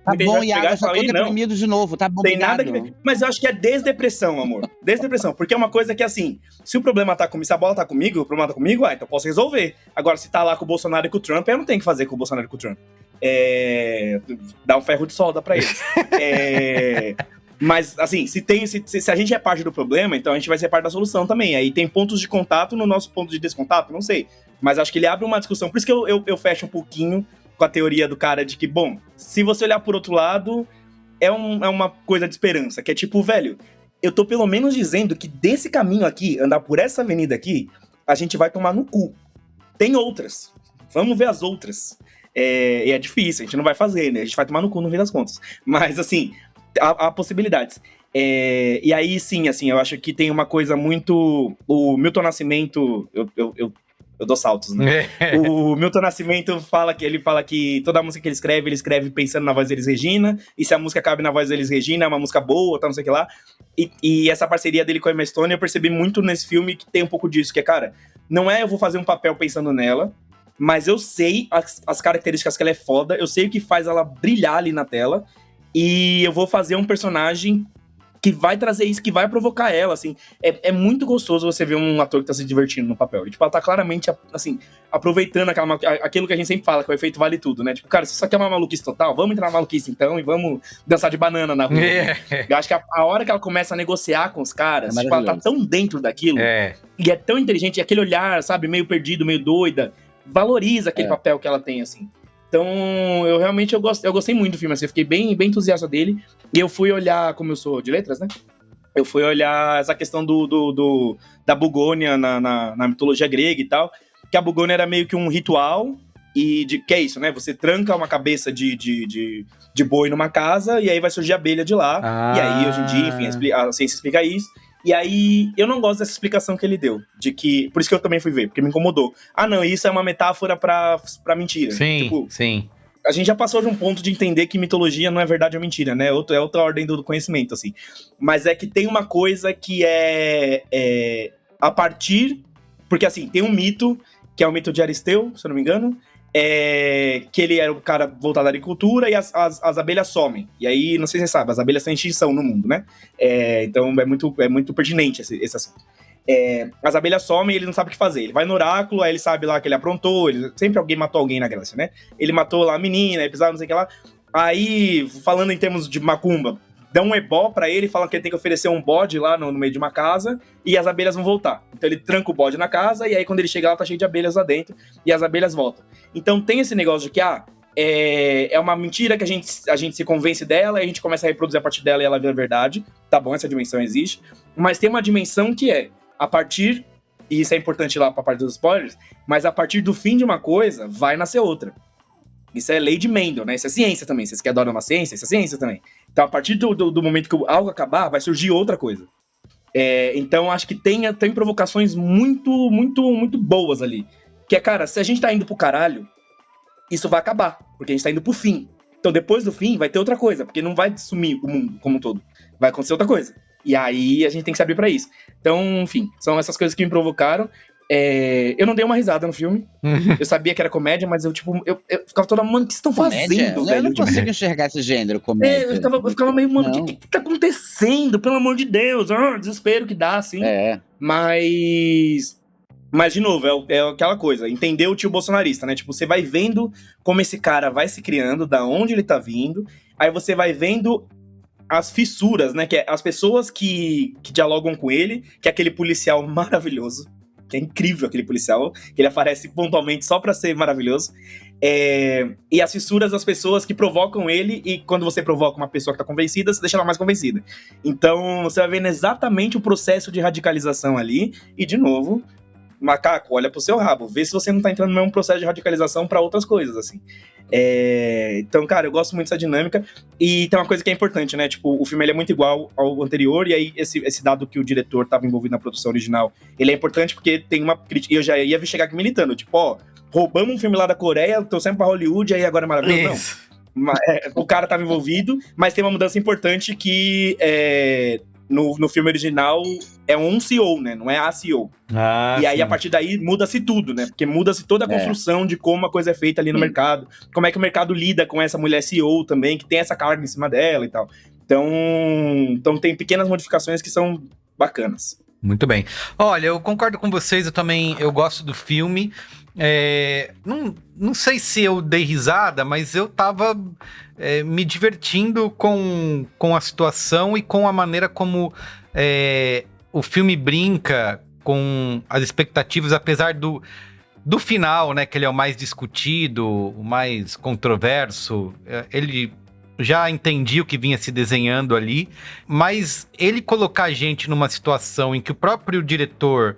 Tá bom, Iago, eu só tô deprimido de novo, tá bom, tem nada que ver. Mas eu acho que é desdepressão, amor. Desdepressão, porque é uma coisa que, assim, se o problema tá comigo, se a bola tá comigo, o problema tá comigo, então eu posso resolver. Agora, se tá lá com o Bolsonaro e com o Trump, eu não tenho que fazer com o Bolsonaro e com o Trump. Dar um ferro de solda pra eles. Mas, assim, se a gente é parte do problema, então a gente vai ser parte da solução também. Aí tem pontos de contato no nosso ponto de descontato, não sei. Mas acho que ele abre uma discussão. Por isso que eu fecho um pouquinho com a teoria do cara de que, bom, se você olhar por outro lado, é uma coisa de esperança, que é tipo, velho, eu tô pelo menos dizendo que desse caminho aqui, andar por essa avenida aqui, a gente vai tomar no cu. Tem outras. Vamos ver as outras. E é difícil, a gente não vai fazer, né? A gente vai tomar no cu no fim das contas. Mas, assim, há possibilidades. E aí, sim, assim, eu acho que tem uma coisa muito... O Milton Nascimento... Eu dou saltos, né? O Milton Nascimento fala que toda a música que ele escreve pensando na voz deles Regina, e se a música cabe na voz deles Regina, é uma música boa, tá, não sei o que lá. E essa parceria dele com a Emma Stone, eu percebi muito nesse filme que tem um pouco disso, que é, cara, não é eu vou fazer um papel pensando nela, mas eu sei as características que ela é foda, eu sei o que faz ela brilhar ali na tela, e eu vou fazer um personagem que vai trazer isso, que vai provocar ela, assim. É muito gostoso você ver um ator que tá se divertindo no papel. E, tipo, ela tá claramente, assim, aproveitando aquilo que a gente sempre fala, que o efeito vale tudo, né? Tipo, cara, se isso aqui é uma maluquice total, vamos entrar na maluquice, então, e vamos dançar de banana na rua. Eu acho que a hora que ela começa a negociar com os caras, tipo, ela tá tão dentro daquilo, e é tão inteligente, e aquele olhar, sabe, meio perdido, meio doida, valoriza aquele papel que ela tem, assim. Então, eu gostei muito do filme, assim, eu fiquei bem entusiasta dele. E eu fui olhar, como eu sou de letras, né? Eu fui olhar essa questão da bugônia na mitologia grega e tal. Que a bugônia era meio que um ritual, que é isso, né? Você tranca uma cabeça de boi numa casa, e aí vai surgir abelha de lá. E aí, hoje em dia, enfim, a ciência explica isso. E aí, eu não gosto dessa explicação que ele deu. Por isso que eu também fui ver, porque me incomodou. Não, isso é uma metáfora pra mentira. Sim, tipo, sim. A gente já passou de um ponto de entender que mitologia não é verdade ou mentira, né? É outra ordem do conhecimento, assim. Mas é que tem uma coisa que é a partir... Porque, assim, tem um mito, que é o mito de Aristeu, se eu não me engano, que ele era o cara voltado à agricultura e as abelhas somem. E aí, não sei se você sabe, as abelhas estão em extinção no mundo, né? Então é muito pertinente esse assunto. As abelhas somem e ele não sabe o que fazer. Ele vai no oráculo, aí ele sabe lá que ele aprontou, sempre alguém matou alguém na Grécia, né? Ele matou lá a menina, aí precisava não sei o que lá. Aí, falando em termos de macumba, dão um ebó pra ele, falam que ele tem que oferecer um bode lá no meio de uma casa e as abelhas vão voltar. Então ele tranca o bode na casa e aí quando ele chega lá tá cheio de abelhas lá dentro e as abelhas voltam. Então tem esse negócio de que é uma mentira que a gente se convence dela e a gente começa a reproduzir a partir dela e ela vira verdade. Tá bom, essa dimensão existe. Mas tem uma dimensão que a partir, e isso é importante lá pra parte dos spoilers, mas a partir do fim de uma coisa vai nascer outra. Isso é lei de Mendel, né? Isso é ciência também. Vocês que adoram uma ciência, isso é ciência também. Então, a partir do momento que algo acabar, vai surgir outra coisa. Então, acho que tem provocações muito, muito, muito boas ali. Que cara, se a gente tá indo pro caralho, isso vai acabar. Porque a gente tá indo pro fim. Então, depois do fim, vai ter outra coisa. Porque não vai sumir o mundo como um todo. Vai acontecer outra coisa. E aí, a gente tem que se abrir pra isso. Então, enfim, são essas coisas que me provocaram. Eu não dei uma risada no filme. Eu sabia que era comédia, mas eu ficava toda, mano, o que vocês estão fazendo, velho? Eu não consigo enxergar esse gênero comédia. Eu ficava meio, mano, o que tá acontecendo? Pelo amor de Deus, desespero que dá, assim. Mas, de novo, é aquela coisa, entender o tio bolsonarista, né? Tipo, você vai vendo como esse cara vai se criando, da onde ele tá vindo, aí você vai vendo as fissuras, né? Que é as pessoas que dialogam com ele, que é aquele policial maravilhoso, que é incrível aquele policial, que ele aparece pontualmente só pra ser maravilhoso, e as fissuras das pessoas que provocam ele, e quando você provoca uma pessoa que tá convencida, você deixa ela mais convencida. Então, você vai vendo exatamente o processo de radicalização ali, e de novo, macaco, olha pro seu rabo, vê se você não tá entrando no mesmo processo de radicalização pra outras coisas, assim. Então, cara, eu gosto muito dessa dinâmica. E tem uma coisa que é importante, né? Tipo, o filme ele é muito igual ao anterior. E aí, esse dado que o diretor estava envolvido na produção original, ele é importante porque tem uma crítica. E eu já ia chegar aqui militando, tipo, roubamos um filme lá da Coreia, trouxemos pra Hollywood, aí agora é maravilhoso. Não. O cara tava envolvido, mas tem uma mudança importante que no filme original é um CEO, né? Não é a CEO. E aí, a partir daí, muda-se tudo, né? Porque muda-se toda a construção de como a coisa é feita ali no mercado. Como é que o mercado lida com essa mulher CEO também, que tem essa carga em cima dela e tal. Então tem pequenas modificações que são bacanas. Muito bem. Olha, eu concordo com vocês, eu gosto do filme. Não sei se eu dei risada, mas eu tava me divertindo com a situação e com a maneira como o filme brinca com as expectativas, apesar do final, né, que ele é o mais discutido, o mais controverso. Ele já entendi o que vinha se desenhando ali, mas ele colocar a gente numa situação em que o próprio diretor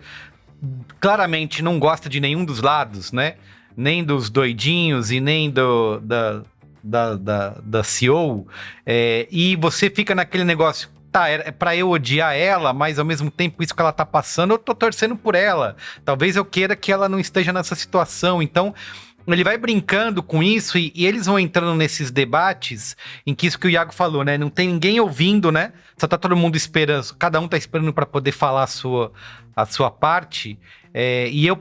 claramente não gosta de nenhum dos lados, né? Nem dos doidinhos e nem da CEO, e você fica naquele negócio, tá, é pra eu odiar ela, mas ao mesmo tempo isso que ela tá passando, eu tô torcendo por ela. Talvez eu queira que ela não esteja nessa situação. Então, ele vai brincando com isso e eles vão entrando nesses debates em que isso que o Iago falou, né? Não tem ninguém ouvindo, né? Só tá todo mundo esperando, cada um tá esperando para poder falar a sua parte. E eu,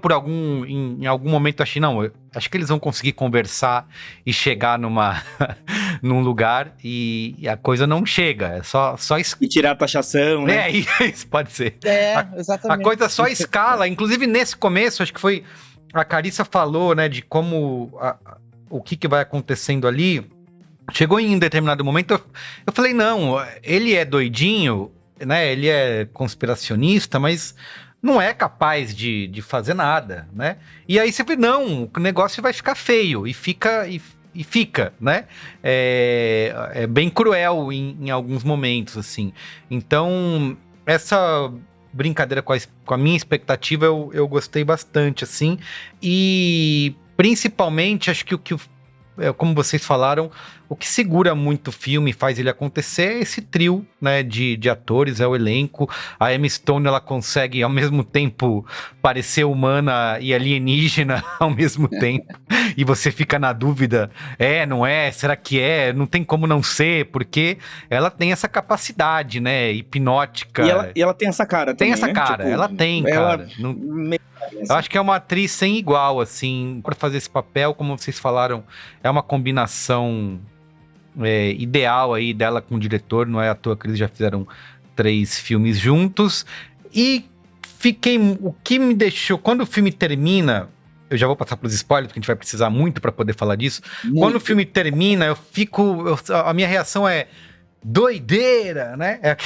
em algum momento, achei, não, acho que eles vão conseguir conversar e chegar num lugar e a coisa não chega. É só e tirar a taxação, né? Isso pode ser. Exatamente. A coisa só escala. Inclusive, nesse começo, acho que foi... A Carissa falou, né, de como... o que vai acontecendo ali. Chegou em um determinado momento, eu falei, não, ele é doidinho, né? Ele é conspiracionista, mas não é capaz de fazer nada, né? E aí você vê, não, o negócio vai ficar feio, e fica, né? É bem cruel em alguns momentos, assim. Então, essa brincadeira com a minha expectativa, eu gostei bastante, assim. E, principalmente, acho que como vocês falaram, o que segura muito o filme e faz ele acontecer é esse trio, né, de atores, é o elenco. A Emma Stone, ela consegue ao mesmo tempo parecer humana e alienígena ao mesmo tempo. E você fica na dúvida, não é? Será que é? Não tem como não ser, porque ela tem essa capacidade, né, hipnótica. E ela tem essa cara também, tem essa cara, tipo, ela tem, cara. Eu acho que é uma atriz sem igual, assim, para fazer esse papel, como vocês falaram, é uma combinação ideal aí dela com o diretor, não é à toa que eles já fizeram 3 filmes juntos. E o que me deixou, quando o filme termina, eu já vou passar pros spoilers, porque a gente vai precisar muito para poder falar disso. Muito. Quando o filme termina, a minha reação é doideira, né? É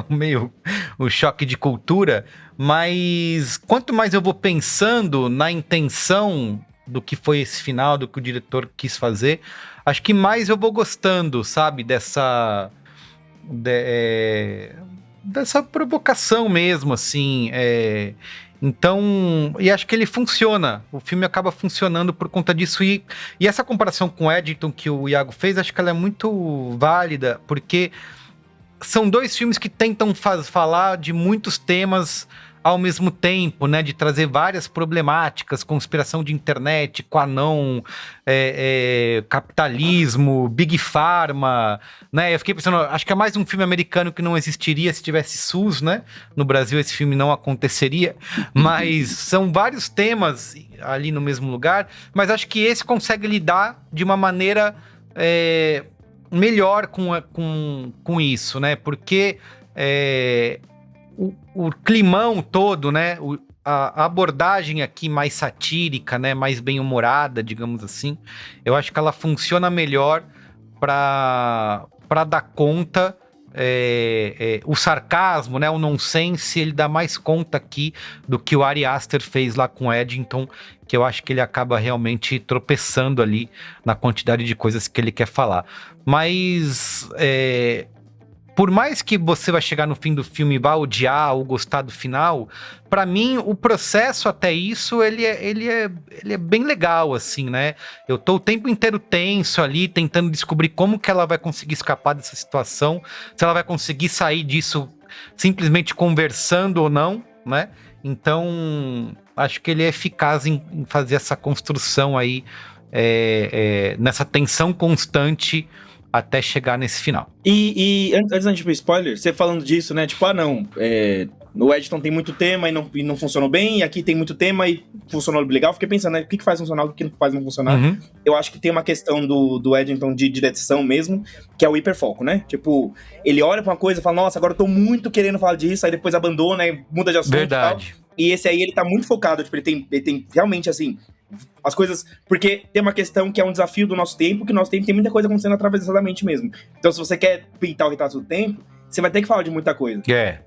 meio o choque de cultura, mas quanto mais eu vou pensando na intenção do que foi esse final, do que o diretor quis fazer, acho que mais eu vou gostando, sabe? Dessa provocação mesmo, assim. Então, e acho que ele funciona. O filme acaba funcionando por conta disso. E essa comparação com Eddington que o Iago fez, acho que ela é muito válida, porque são 2 filmes que tentam falar de muitos temas ao mesmo tempo, né, de trazer várias problemáticas, conspiração de internet, QAnon, capitalismo, Big Pharma, né, eu fiquei pensando, acho que é mais um filme americano que não existiria se tivesse SUS, né, no Brasil esse filme não aconteceria, mas são vários temas ali no mesmo lugar, mas acho que esse consegue lidar de uma maneira melhor com isso, né, porque o climão todo, né? A abordagem aqui mais satírica, né? Mais bem-humorada, digamos assim. Eu acho que ela funciona melhor para dar conta. O sarcasmo, né? O nonsense, ele dá mais conta aqui do que o Ari Aster fez lá com Eddington, que eu acho que ele acaba realmente tropeçando ali na quantidade de coisas que ele quer falar. Mas por mais que você vai chegar no fim do filme e vá odiar ou gostar do final, pra mim, o processo até isso, ele é bem legal, assim, né? Eu tô o tempo inteiro tenso ali, tentando descobrir como que ela vai conseguir escapar dessa situação, se ela vai conseguir sair disso simplesmente conversando ou não, né? Então, acho que ele é eficaz em fazer essa construção aí, nessa tensão constante, até chegar nesse final. E antes da gente ir pro spoiler, você falando disso, né? Tipo, no Eddington tem muito tema e não funcionou bem, e aqui tem muito tema e funcionou legal. Fiquei pensando, né? O que faz funcionar, o que não faz não funcionar. Uhum. Eu acho que tem uma questão do Eddington de direção mesmo, que é o hiperfoco, né? Tipo, ele olha pra uma coisa e fala, nossa, agora eu tô muito querendo falar disso, aí depois abandona e muda de assunto. Verdade. E tal. E esse aí, ele tá muito focado, tipo, ele tem realmente, assim, as coisas... Porque tem uma questão que é um desafio do nosso tempo, que o nosso tempo tem muita coisa acontecendo atravessadamente mesmo. Então, se você quer pintar o retrato do tempo, você vai ter que falar de muita coisa.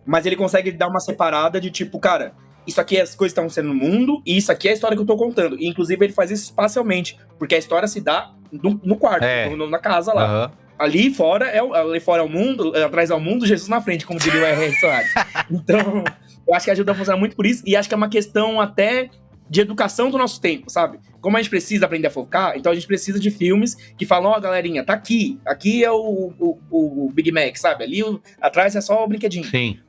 Mas ele consegue dar uma separada de tipo, cara, isso aqui é as coisas que estão acontecendo no mundo, e isso aqui é a história que eu tô contando. E, inclusive, ele faz isso espacialmente, porque a história se dá no quarto, na casa lá. Uhum. Ali fora é o mundo, atrás é o mundo, Jesus na frente, como diria o R.R. Soares. Então, eu acho que ajuda a funcionar muito por isso, e acho que é uma questão até de educação do nosso tempo, sabe? Como a gente precisa aprender a focar, então a gente precisa de filmes que falam, galerinha, tá aqui é o Big Mac, sabe? Ali atrás é só o brinquedinho. Sim.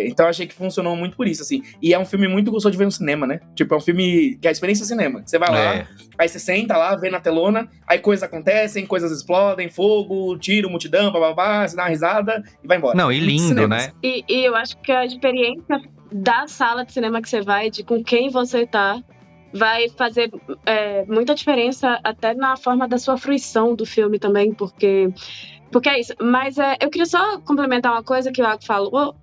Então eu achei que funcionou muito por isso, assim. E é um filme muito gostoso de ver no cinema, né? Tipo, é um filme que é a experiência cinema. Você vai lá, aí você senta lá, vê na telona, aí coisas acontecem, coisas explodem, fogo, tiro, multidão, bababá, você dá uma risada e vai embora. Não, e lindo, né? E eu acho que a experiência da sala de cinema que você vai, de com quem você tá, vai fazer muita diferença até na forma da sua fruição do filme também, porque é isso. Mas eu queria só complementar uma coisa que o Iago falou.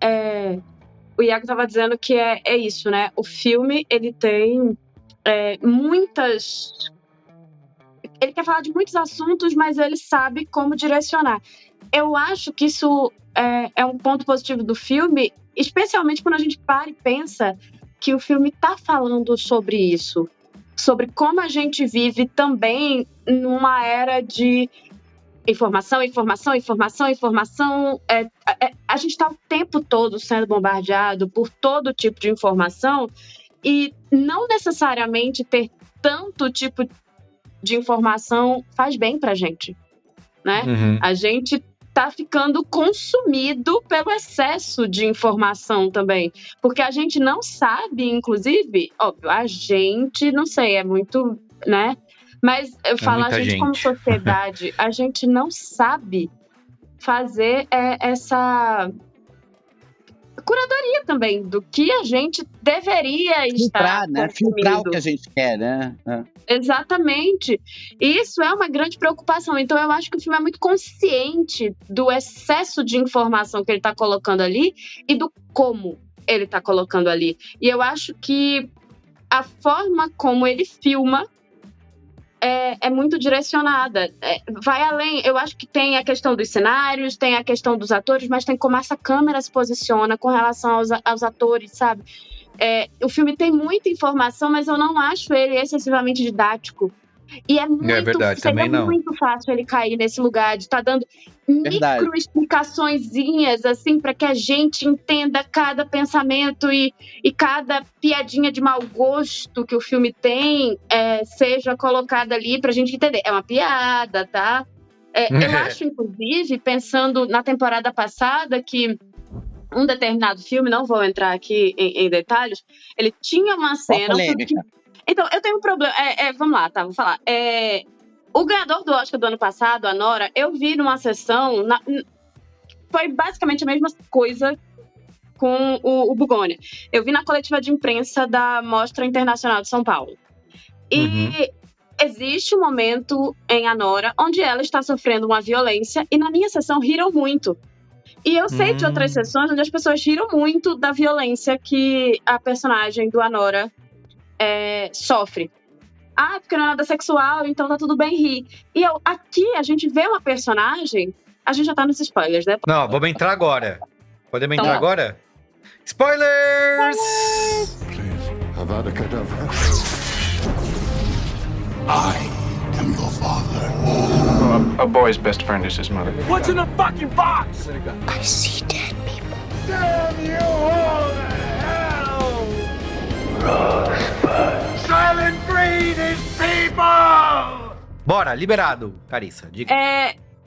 O Iago estava dizendo que é isso, né? O filme, ele tem muitas... Ele quer falar de muitos assuntos, mas ele sabe como direcionar. eu acho que isso é um ponto positivo do filme, especialmente quando a gente para e pensa que o filme tá falando sobre isso. Sobre como a gente vive também numa era de informação. A gente está o tempo todo sendo bombardeado por todo tipo de informação e não necessariamente ter tanto tipo de informação faz bem pra gente, né? Uhum. A gente tá ficando consumido pelo excesso de informação também, porque a gente não sabe, inclusive, óbvio, a gente, não sei, é muito, né? Mas eu falo a gente como sociedade, a gente não sabe fazer essa curadoria também do que a gente deveria estar né? Filtrar o que a gente quer, né? Exatamente. Isso é uma grande preocupação. Então eu acho que o filme é muito consciente do excesso de informação que ele está colocando ali e do como ele está colocando ali. E eu acho que a forma como ele filma é muito direcionada. Vai além. Eu acho que tem a questão dos cenários, tem a questão dos atores, mas tem como essa câmera se posiciona com relação aos atores, sabe? O filme tem muita informação, mas eu não acho ele excessivamente didático. E seria muito fácil ele cair nesse lugar de estar dando micro explicaçõezinhas, assim, para que a gente entenda cada pensamento e cada piadinha de mau gosto que o filme tem seja colocada ali pra gente entender. É uma piada, tá? Eu acho, inclusive, pensando na temporada passada, que um determinado filme, não vou entrar aqui em detalhes, ele tinha uma cena... Então, eu tenho um problema... vamos lá, tá? Vou falar. O ganhador do Oscar do ano passado, a Nora, eu vi numa sessão... Foi basicamente a mesma coisa com o Bugônia. Eu vi na coletiva de imprensa da Mostra Internacional de São Paulo. E existe um momento em A Nora onde ela está sofrendo uma violência e na minha sessão riram muito. E eu sei de outras sessões onde as pessoas riram muito da violência que a personagem do Anora sofre. Porque não é nada sexual, então tá tudo bem rir. E aqui a gente vê uma personagem... A gente já tá nos spoilers, né? Não, vamos entrar agora. Podemos entrar agora? Spoilers! I am your father. A boy's best friend is his mother. What's in the fucking box? I see dead people. Damn you all to hell! Rosebud. Silent Breed is people! Bora, liberado, Carissa. Diga.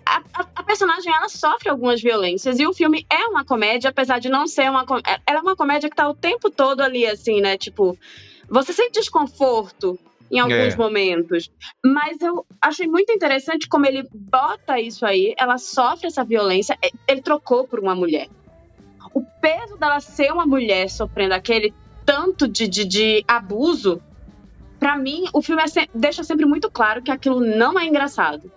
A personagem, ela sofre algumas violências e o filme é uma comédia, apesar de não ser uma comédia. Ela é uma comédia que tá o tempo todo ali, assim, né? Tipo, você sente desconforto em alguns momentos. Mas eu achei muito interessante como ele bota isso aí, ela sofre essa violência, ele trocou por uma mulher. O peso dela ser uma mulher sofrendo aquele tanto de abuso, pra mim, o filme deixa sempre muito claro que aquilo não é engraçado.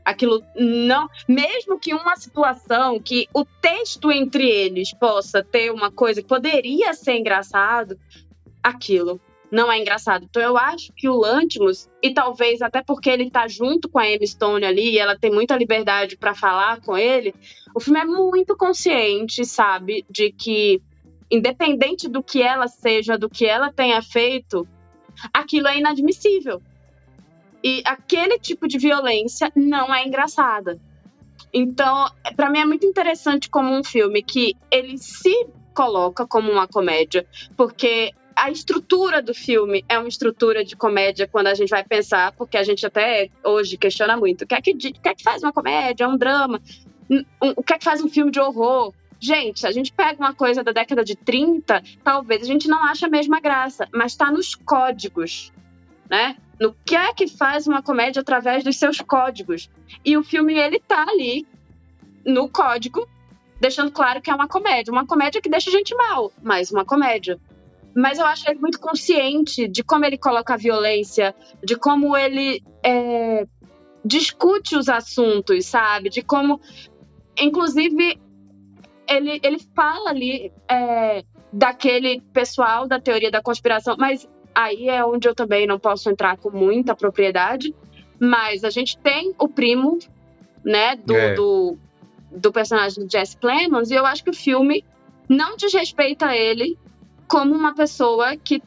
Aquilo não... Mesmo que uma situação que o texto entre eles possa ter uma coisa que poderia ser engraçado, aquilo não é engraçado. Então eu acho que o Lanthimos, e talvez até porque ele tá junto com a Emma Stone ali, e ela tem muita liberdade pra falar com ele, o filme é muito consciente, sabe? De que, independente do que ela seja, do que ela tenha feito, aquilo é inadmissível. E aquele tipo de violência não é engraçada. Então, pra mim é muito interessante como um filme que ele se coloca como uma comédia, porque a estrutura do filme é uma estrutura de comédia quando a gente vai pensar, porque a gente até hoje questiona muito. O que é que faz uma comédia? É um drama? O que é que faz um filme de horror? Gente, a gente pega uma coisa da década de 30, talvez a gente não ache a mesma graça, mas tá nos códigos, né? No que é que faz uma comédia através dos seus códigos. E o filme, ele tá ali, no código, deixando claro que é uma comédia que deixa a gente mal, mas uma comédia. Mas eu acho ele muito consciente de como ele coloca a violência, de como ele discute os assuntos, sabe? De como, inclusive, ele fala ali daquele pessoal da teoria da conspiração, mas aí é onde eu também não posso entrar com muita propriedade, mas a gente tem o primo, né, do personagem do Jesse Plemons, e eu acho que o filme não desrespeita ele como uma pessoa que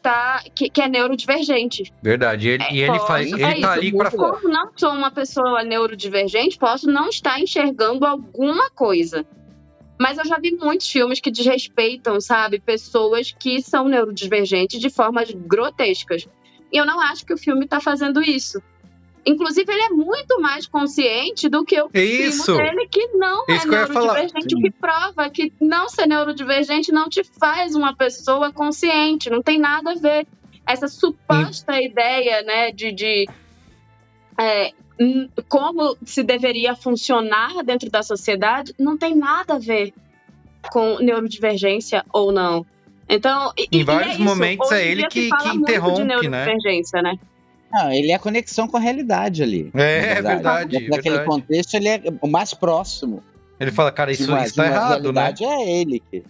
é neurodivergente. Verdade. Ele tá ali pra... Como não sou uma pessoa neurodivergente, posso não estar enxergando alguma coisa. Mas eu já vi muitos filmes que desrespeitam, sabe, pessoas que são neurodivergentes de formas grotescas. E eu não acho que o filme tá fazendo isso. Inclusive, ele é muito mais consciente do que o filme dele, que não é neurodivergente, o que prova que não ser neurodivergente não te faz uma pessoa consciente, não tem nada a ver. Essa suposta ideia, né, de como se deveria funcionar dentro da sociedade, não tem nada a ver com neurodivergência ou não. Então, em vários momentos é ele que interrompe, de neurodivergência, né? Não, ele é a conexão com a realidade ali. É verdade. Naquele contexto, ele é o mais próximo. Ele fala, cara, isso tá errado, né? Na realidade, é ele que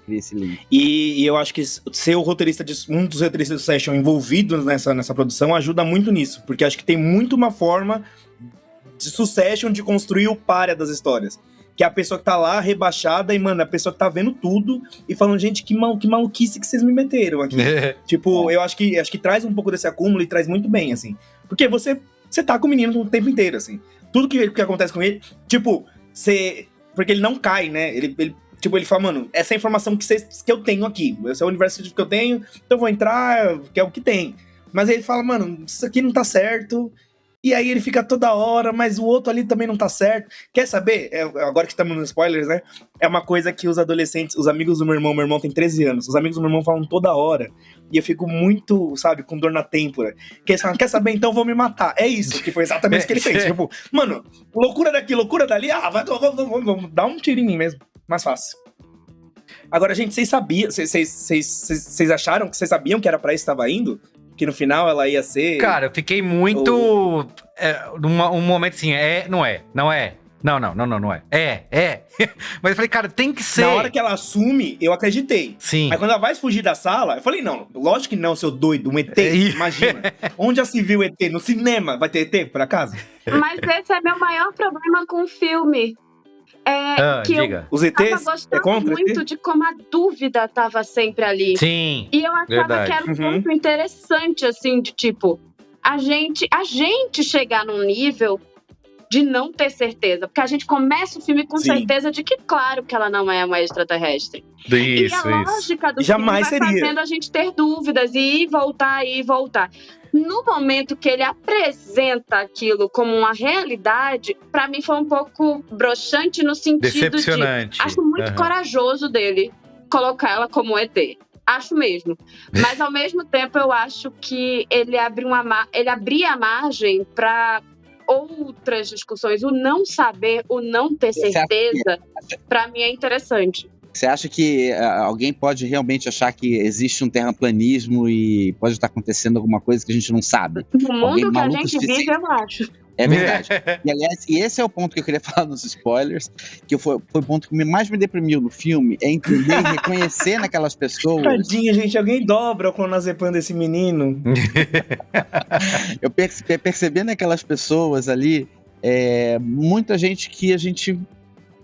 cria esse link. E eu acho que ser o roteirista um dos roteiristas do Succession envolvido nessa produção ajuda muito nisso. Porque acho que tem muito uma forma de Succession de construir o páreo das histórias. Que é a pessoa que tá lá, rebaixada, e, mano, a pessoa que tá vendo tudo e falando, gente, que maluquice que vocês me meteram aqui. Tipo, eu acho que traz um pouco desse acúmulo e traz muito bem, assim. Porque você tá com o menino o tempo inteiro, assim. Tudo que acontece com ele, tipo, porque ele não cai, né? Ele fala, mano, essa é a informação que eu tenho aqui. Esse é o universo que eu tenho, então eu vou entrar, que é o que tem. Mas ele fala, mano, isso aqui não tá certo. E aí ele fica toda hora, mas o outro ali também não tá certo. Quer saber? Agora que estamos nos spoilers, né? É uma coisa que os adolescentes, os amigos do meu irmão tem 13 anos, os amigos do meu irmão falam toda hora. E eu fico muito, sabe, com dor na têmpora. Que eles falam, quer saber? Então vou me matar. É isso, que foi exatamente o que ele fez. Tipo, mano, loucura daqui, loucura dali. Vamos dar um tiro em mim mesmo. Mais fácil. Agora, gente, vocês sabiam, vocês acharam que vocês sabiam que era pra isso que tava indo? Que no final ela ia ser... Cara, eu fiquei muito... um momento assim, não é. Não, não é. É. Mas eu falei, cara, tem que ser. Na hora que ela assume, eu acreditei. Sim. Mas quando ela vai fugir da sala, eu falei, não, lógico que não, seu doido, um ET, imagina. Onde já se viu ET? No cinema vai ter ET, por acaso? Mas esse é meu maior problema com o filme. Que diga. Os ETs eu tava gostando muito de como a dúvida tava sempre ali. Sim. E eu achava que era um ponto interessante, assim, de tipo, a gente chegar num nível de não ter certeza. Porque a gente começa o filme com certeza de que, claro, que ela não é uma extraterrestre. Isso, e a lógica do jamais filme vai seria. fazendo a gente ter dúvidas e ir e voltar. No momento que ele apresenta aquilo como uma realidade, pra mim foi um pouco broxante no sentido de... Acho muito corajoso dele colocar ela como ET. Acho mesmo. Mas, ao mesmo tempo, eu acho que ele abria a margem pra outras discussões. O não saber, o não ter certeza, pra mim é interessante. Você acha que alguém pode realmente achar que existe um terraplanismo e pode estar acontecendo alguma coisa que a gente não sabe? No mundo que a gente vive, eu acho. É verdade. E, aliás, esse é o ponto que eu queria falar nos spoilers, que foi o ponto que mais me deprimiu no filme, é entender e reconhecer naquelas pessoas... Tadinha, gente, alguém dobra o clonazepam desse menino. Eu percebi naquelas pessoas ali, muita gente que a gente...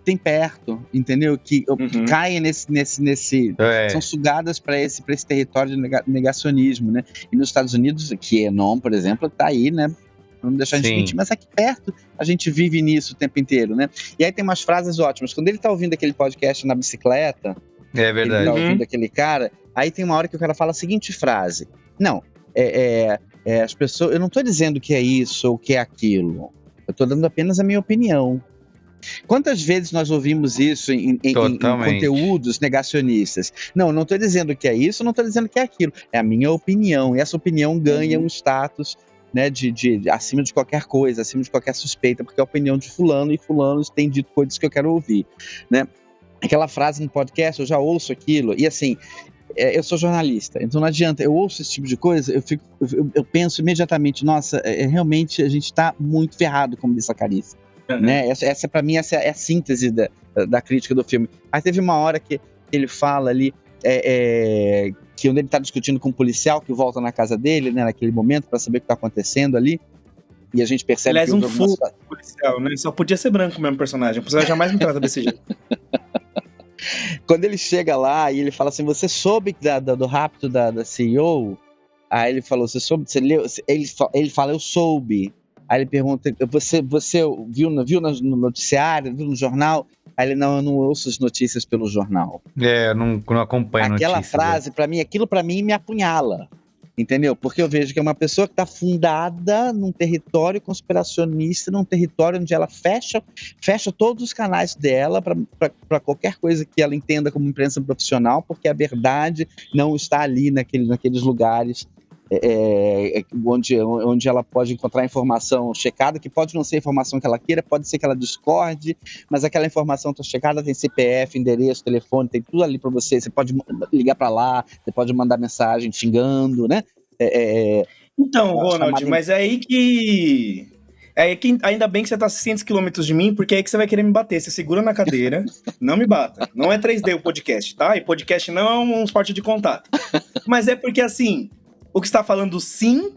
tem perto, entendeu? Que caem nesse são sugadas para esse território de negacionismo, né? E nos Estados Unidos, que Enon, por exemplo, tá aí, né? Não deixar a gente mentir, mas aqui perto a gente vive nisso o tempo inteiro, né? E aí tem umas frases ótimas. Quando ele tá ouvindo aquele podcast na bicicleta, é verdade. Ele tá ouvindo aquele cara, aí tem uma hora que o cara fala a seguinte frase: não, as pessoas, eu não tô dizendo que é isso ou que é aquilo, eu tô dando apenas a minha opinião. Quantas vezes nós ouvimos isso em conteúdos negacionistas? Não estou dizendo que é isso, não estou dizendo que é aquilo. É a minha opinião. E essa opinião ganha um status, né, de acima de qualquer coisa, acima de qualquer suspeita, porque é a opinião de fulano, e fulano tem dito coisas que eu quero ouvir, né? Aquela frase no podcast, eu já ouço aquilo, e assim... eu sou jornalista, então não adianta, eu ouço esse tipo de coisa, eu penso imediatamente, nossa, realmente a gente está muito ferrado, como disse a Carissa. Né? Essa para mim, essa é a síntese da crítica do filme. Mas teve uma hora que ele fala ali que quando ele tá discutindo com um policial que volta na casa dele, né, naquele momento, para saber o que tá acontecendo ali, E a gente percebe que houve algumas... policial, né? Só podia ser branco mesmo o personagem. O personagem jamais me trata desse jeito. Quando ele chega lá e ele fala assim, você soube do rapto da CEO? Aí ele falou, você soube? Você leu? Ele fala, eu soube. Aí ele pergunta, você viu no noticiário, viu no jornal? Aí ele, não, eu não ouço as notícias pelo jornal. Não acompanho notícias. Aquela frase, aquilo pra mim me apunhala. Entendeu? Porque eu vejo que é uma pessoa que está fundada num território conspiracionista, num território onde ela fecha todos os canais dela para qualquer coisa que ela entenda como imprensa profissional, porque a verdade não está ali naqueles lugares onde ela pode encontrar informação checada, que pode não ser a informação que ela queira, pode ser que ela discorde, mas aquela informação está checada, tem CPF, endereço, telefone, tem tudo ali para você pode ligar para lá, você pode mandar mensagem xingando, né? Então, Ronald, mas é aí que ainda bem que você tá a 600 quilômetros de mim, porque é aí que você vai querer me bater. Você segura na cadeira, não me bata. Não é 3D o podcast, tá? E podcast não é um esporte de contato. Mas é porque, assim, o que você tá falando sim,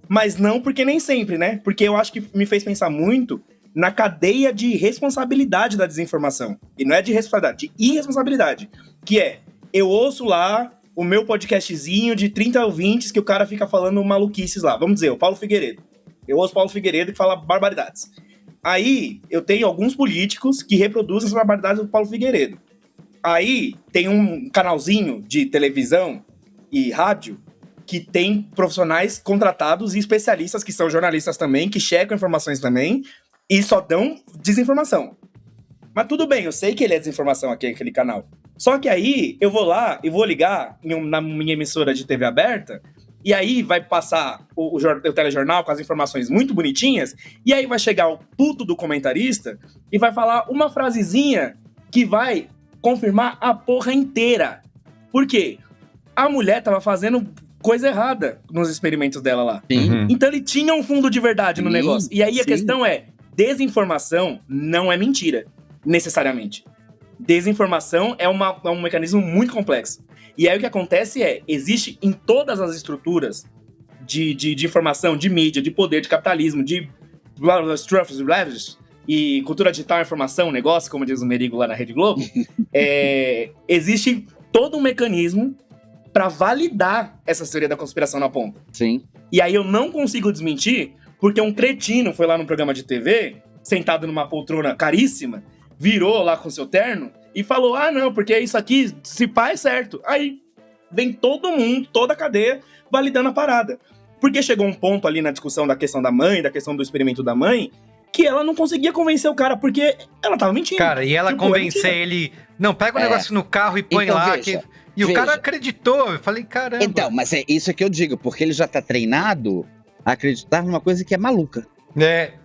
mas não porque nem sempre, né? Porque eu acho que me fez pensar muito na cadeia de responsabilidade da desinformação. E não é de responsabilidade, de irresponsabilidade. Que é, eu ouço lá o meu podcastzinho de 30 ouvintes que o cara fica falando maluquices lá. Vamos dizer, o Paulo Figueiredo. Eu ouço o Paulo Figueiredo que fala barbaridades. Aí, eu tenho alguns políticos que reproduzem as barbaridades do Paulo Figueiredo. Aí, tem um canalzinho de televisão e rádio que tem profissionais contratados e especialistas que são jornalistas também, que checam informações também e só dão desinformação. Mas tudo bem, eu sei que ele é desinformação aqui, aquele canal. Só que aí, eu vou lá e vou ligar na minha emissora de TV aberta, e aí vai passar o telejornal com as informações muito bonitinhas, e aí vai chegar o puto do comentarista e vai falar uma frasezinha que vai confirmar a porra inteira. Por quê? A mulher tava fazendo coisa errada nos experimentos dela lá. Sim. Então ele tinha um fundo de verdade no negócio. E aí a questão é, desinformação não é mentira, necessariamente. Desinformação é um mecanismo muito complexo. E aí o que acontece existe em todas as estruturas de informação, de mídia, de poder, de capitalismo, de e cultura digital, informação, negócio, como diz o Merigo lá na Rede Globo, existe todo um mecanismo para validar essa teoria da conspiração na ponta. Sim. E aí eu não consigo desmentir, porque um cretino foi lá no programa de TV, sentado numa poltrona caríssima, virou lá com seu terno e falou, não, porque isso aqui, se pá, é certo. Aí vem todo mundo, toda a cadeia, validando a parada. Porque chegou um ponto ali na discussão da questão da mãe, da questão do experimento da mãe, que ela não conseguia convencer o cara, porque ela tava mentindo. Cara, e ela convencer ele... Não, pega o negócio no carro e põe então, lá... Veja, e o cara acreditou. Eu falei, caramba. Então, mas é isso que eu digo, porque ele já tá treinado a acreditar numa coisa que é maluca.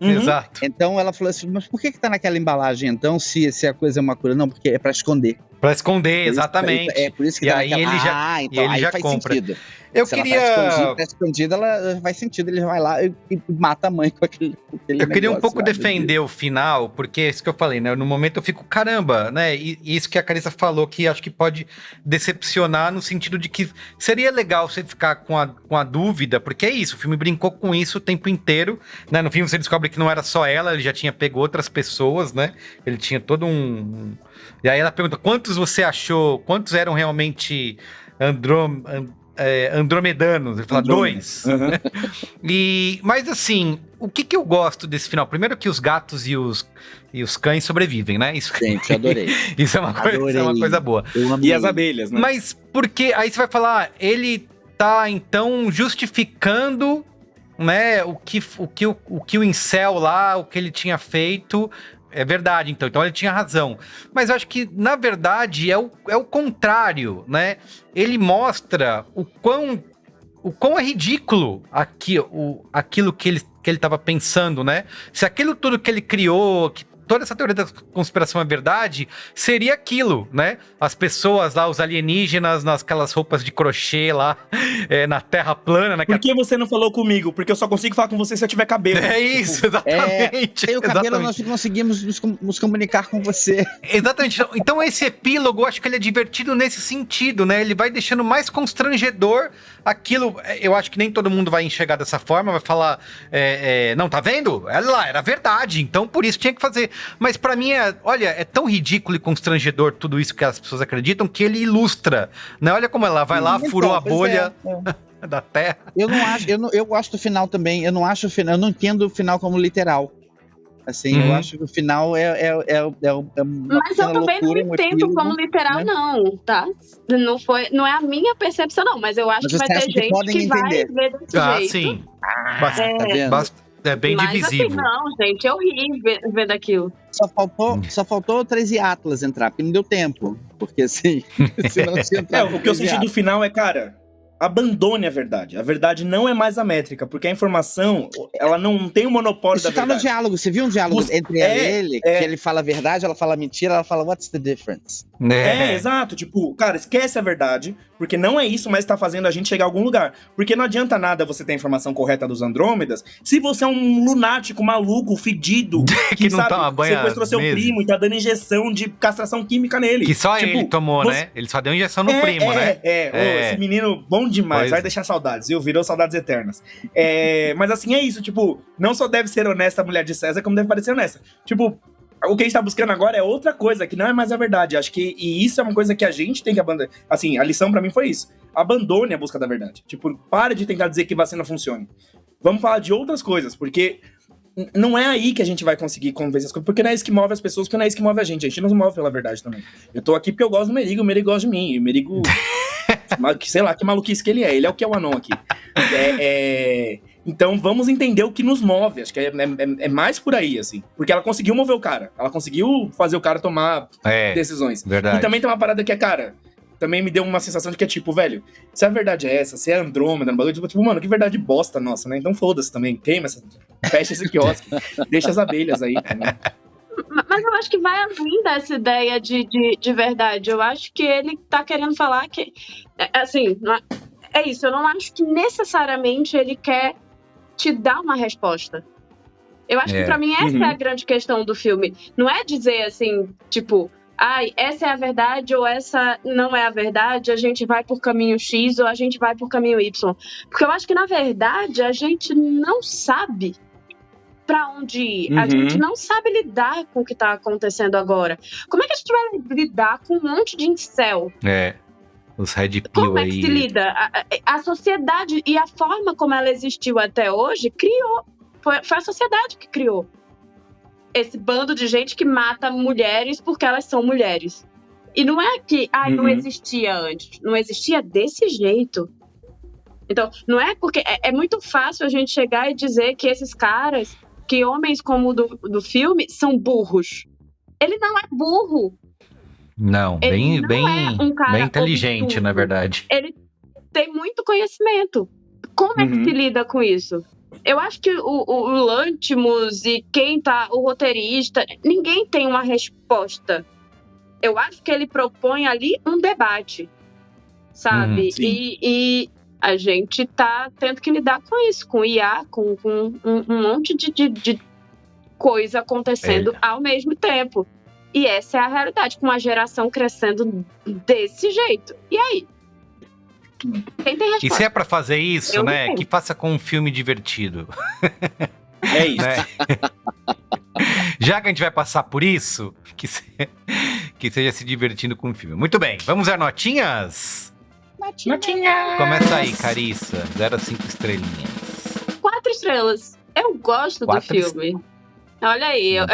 Exato. Então ela falou assim, mas por que tá naquela embalagem então, se a coisa é uma cura? Não, porque é pra esconder. Pra esconder, exatamente. É por isso que e tá aí naquela... ele já, então, ele aí já faz compra. Sentido. Eu se queria... ela tá escondida, ela faz sentido. Ele vai lá e mata a mãe com aquele Eu queria um pouco lá, defender o final, porque é isso que eu falei, né? No momento eu fico, caramba, né? E isso que a Carissa falou, que acho que pode decepcionar no sentido de que seria legal você ficar com a dúvida, porque é isso, o filme brincou com isso o tempo inteiro, né? No filme você descobre que não era só ela, ele já tinha pego outras pessoas, né? Ele tinha todo um... E aí ela pergunta, quantos você achou, quantos eram realmente andromedanos? Ele fala, 2. Uhum. Mas assim, o que eu gosto desse final? Primeiro que os gatos e os cães sobrevivem, né? Isso, gente, adorei. Isso é uma coisa boa. E as abelhas, né? Mas porque aí você vai falar, ele tá então justificando, né, o que o incel lá, o que ele tinha feito. É verdade, então ele tinha razão. Mas eu acho que, na verdade, é o contrário, né? Ele mostra o quão é ridículo aquilo que ele estava pensando, né? Se aquilo tudo que ele criou, toda essa teoria da conspiração é verdade, seria aquilo, né? As pessoas lá, os alienígenas, naquelas roupas de crochê lá, na terra plana. Né? Por que você não falou comigo? Porque eu só consigo falar com você se eu tiver cabelo. É isso, exatamente. Sem o cabelo, nós não conseguimos nos comunicar com você. Exatamente. Então esse epílogo, eu acho que ele é divertido nesse sentido, né? Ele vai deixando mais constrangedor aquilo. Eu acho que nem todo mundo vai enxergar dessa forma, vai falar, não, tá vendo? Era verdade, então por isso tinha que fazer. Mas pra mim, é tão ridículo e constrangedor tudo isso que as pessoas acreditam, que ele ilustra, né? Olha como ela vai lá, furou a bolha da Terra. Eu gosto do final também, eu não entendo o final como literal. Assim, eu acho que o final mas eu também não entendo como literal, né? Não, tá? Não é a minha percepção, não, mas eu acho que vai ter gente que vai ver desse jeito. Sim. É bem divisível. Assim, não, gente, eu ri ver daquilo. Só faltou 13 Atlas entrar, porque não deu tempo. Porque assim, se não tinha entrado, o que eu senti do final cara, abandone a verdade. A verdade não é mais a métrica, porque a informação, ela não tem o monopólio da verdade. Isso tá no diálogo, você viu um diálogo entre ele, que ele fala a verdade, ela fala mentira, ela fala, what's the difference? Exato, tipo, cara, esquece a verdade, porque não é isso, mas tá fazendo a gente chegar a algum lugar. Porque não adianta nada você ter a informação correta dos Andrômedas, se você é um lunático, maluco, fedido, que não sabe, toma banho sequestrou seu primo e tá dando injeção de castração química nele. Que só ele tomou, né? Ele só deu injeção no primo, né? Esse menino bom demais, vai deixar saudades, viu? Virou saudades eternas. Mas assim, é isso, tipo, não só deve ser honesta a mulher de César, como deve parecer honesta. Tipo, o que a gente tá buscando agora é outra coisa, que não é mais a verdade. Acho que e isso é uma coisa que a gente tem que abandonar. Assim, a lição pra mim foi isso. Abandone a busca da verdade. Tipo, pare de tentar dizer que vacina funciona. Vamos falar de outras coisas, porque não é aí que a gente vai conseguir convencer as coisas, porque não é isso que move as pessoas, porque não é isso que move a gente não se move pela verdade também. Eu tô aqui porque eu gosto do Merigo, o Merigo gosta de mim, o Merigo... sei lá, que maluquice que ele é o que é o anão aqui. Então vamos entender o que nos move, acho que é mais por aí, assim, porque ela conseguiu mover o cara, ela conseguiu fazer o cara tomar decisões. Verdade. E também tem uma parada que cara, também me deu uma sensação de que é tipo, velho, se a verdade é essa, se é Andrômeda, tipo, mano, que verdade bosta nossa, né? Então foda-se também, queima fecha esse quiosque, deixa as abelhas aí também. Mas eu acho que vai além dessa ideia de verdade. Eu acho que ele tá querendo falar que, assim, é isso. Eu não acho que necessariamente ele quer te dar uma resposta. Eu acho que pra mim essa é a grande questão do filme. Não é dizer assim, tipo, essa é a verdade ou essa não é a verdade, a gente vai por caminho X ou a gente vai por caminho Y. Porque eu acho que, na verdade, a gente não sabe pra onde ir. A gente não sabe lidar com o que tá acontecendo agora. Como é que a gente vai lidar com um monte de incel? Os Red Pill aí. Como é que se lida? A sociedade e a forma como ela existiu até hoje criou. Foi a sociedade que criou esse bando de gente que mata mulheres porque elas são mulheres. E não é que não existia antes. Não existia desse jeito. Então, não é porque... É muito fácil a gente chegar e dizer que esses caras, que homens como o do filme, são burros. Ele não é burro. Não, bem inteligente, obtuso. Na verdade. Ele tem muito conhecimento. Como é que se lida com isso? Eu acho que o Lanthimos e o roteirista, ninguém tem uma resposta. Eu acho que ele propõe ali um debate, sabe? E a gente tá tendo que lidar com isso, com IA, com um monte de coisa acontecendo ao mesmo tempo. E essa é a realidade, com uma geração crescendo desse jeito. E aí? Quem tem resposta? E se é pra fazer isso, né? Que faça com um filme divertido. É isso. Né? Já que a gente vai passar por isso, que seja se divertindo com o filme. Muito bem, vamos às notinhas? Notinhas! Começa aí, Carissa. 0 a 5 estrelinhas. 4 estrelas. Eu gosto do filme. Olha aí, eu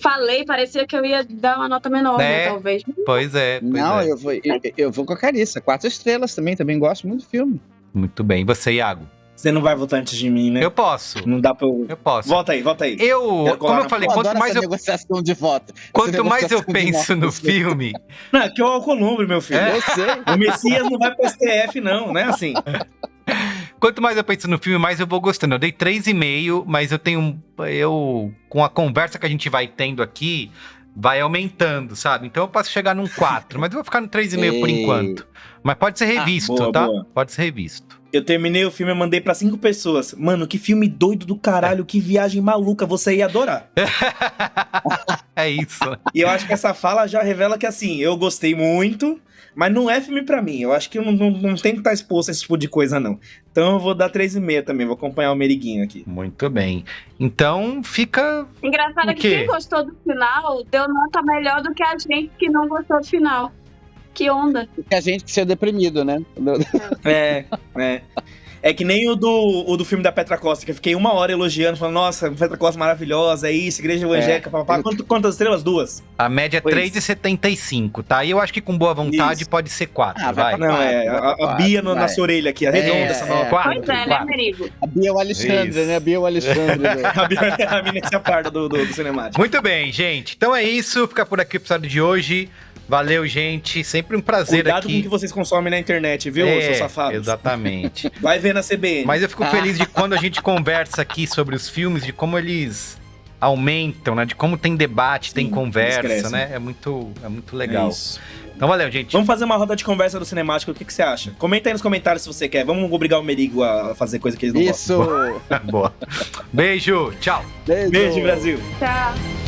falei, parecia que eu ia dar uma nota menor, né, talvez. Pois é. Eu vou com a Carissa. 4 estrelas também gosto muito do filme. Muito bem. E você, Iago? Você não vai votar antes de mim, né? Eu posso. Não dá pra eu posso. Volta aí. Como eu falei, quanto mais negociação de voto. Quanto mais eu penso no filme... Não, aqui é o Alcolumbre, meu filho. Eu sei. O Messias não vai pro STF, não é assim. Quanto mais eu penso no filme, mais eu vou gostando. Eu dei 3,5, mas com a conversa que a gente vai tendo aqui, vai aumentando, sabe? Então eu posso chegar num 4, mas eu vou ficar no 3,5 por enquanto. Mas pode ser revisto, boa, tá? Boa. Pode ser revisto. Eu terminei o filme e mandei pra 5 pessoas. Mano, que filme doido do caralho, que viagem maluca, você ia adorar. É isso. E eu acho que essa fala já revela que, assim, eu gostei muito, mas não é filme pra mim. Eu acho que eu não tenho que estar exposto a esse tipo de coisa, não. Então eu vou dar 3,5 também, vou acompanhar o Meriguinho aqui. Muito bem. Então fica... Engraçado é que quem gostou do final deu nota melhor do que a gente que não gostou do final. Que onda. Porque a gente que ser deprimido, né? É que nem o do filme da Petra Costa, que eu fiquei 1 hora elogiando, falando, nossa, Petra Costa maravilhosa, é isso, igreja evangélica, papapá. Quantas estrelas? 2? A média é 3,75, tá? E eu acho que com boa vontade pode ser 4, vai. Não, a Bia na sua orelha aqui, arredonda essa nova. 4, pois é, né, Merigo? A Bia é o Alexandre, isso. né? A Bia é o Alexandre. A Bia é a Minécia Parda do cinemático. Muito bem, gente. Então é isso, fica por aqui o episódio de hoje. Valeu, gente. Sempre um prazer Cuidado aqui. com o que vocês consomem na internet, viu, seus safados? Exatamente. Vai ver na CBN. Mas eu fico feliz de quando a gente conversa aqui sobre os filmes, de como eles aumentam, né? De como tem debate, tem conversa, né? É muito legal. É isso. Então valeu, gente. Vamos fazer uma roda de conversa do cinemático, o que você acha? Comenta aí nos comentários se você quer. Vamos obrigar o Merigo a fazer coisa que eles não gostam. Isso! Boa. Beijo, tchau. Beijo, Brasil. Tchau.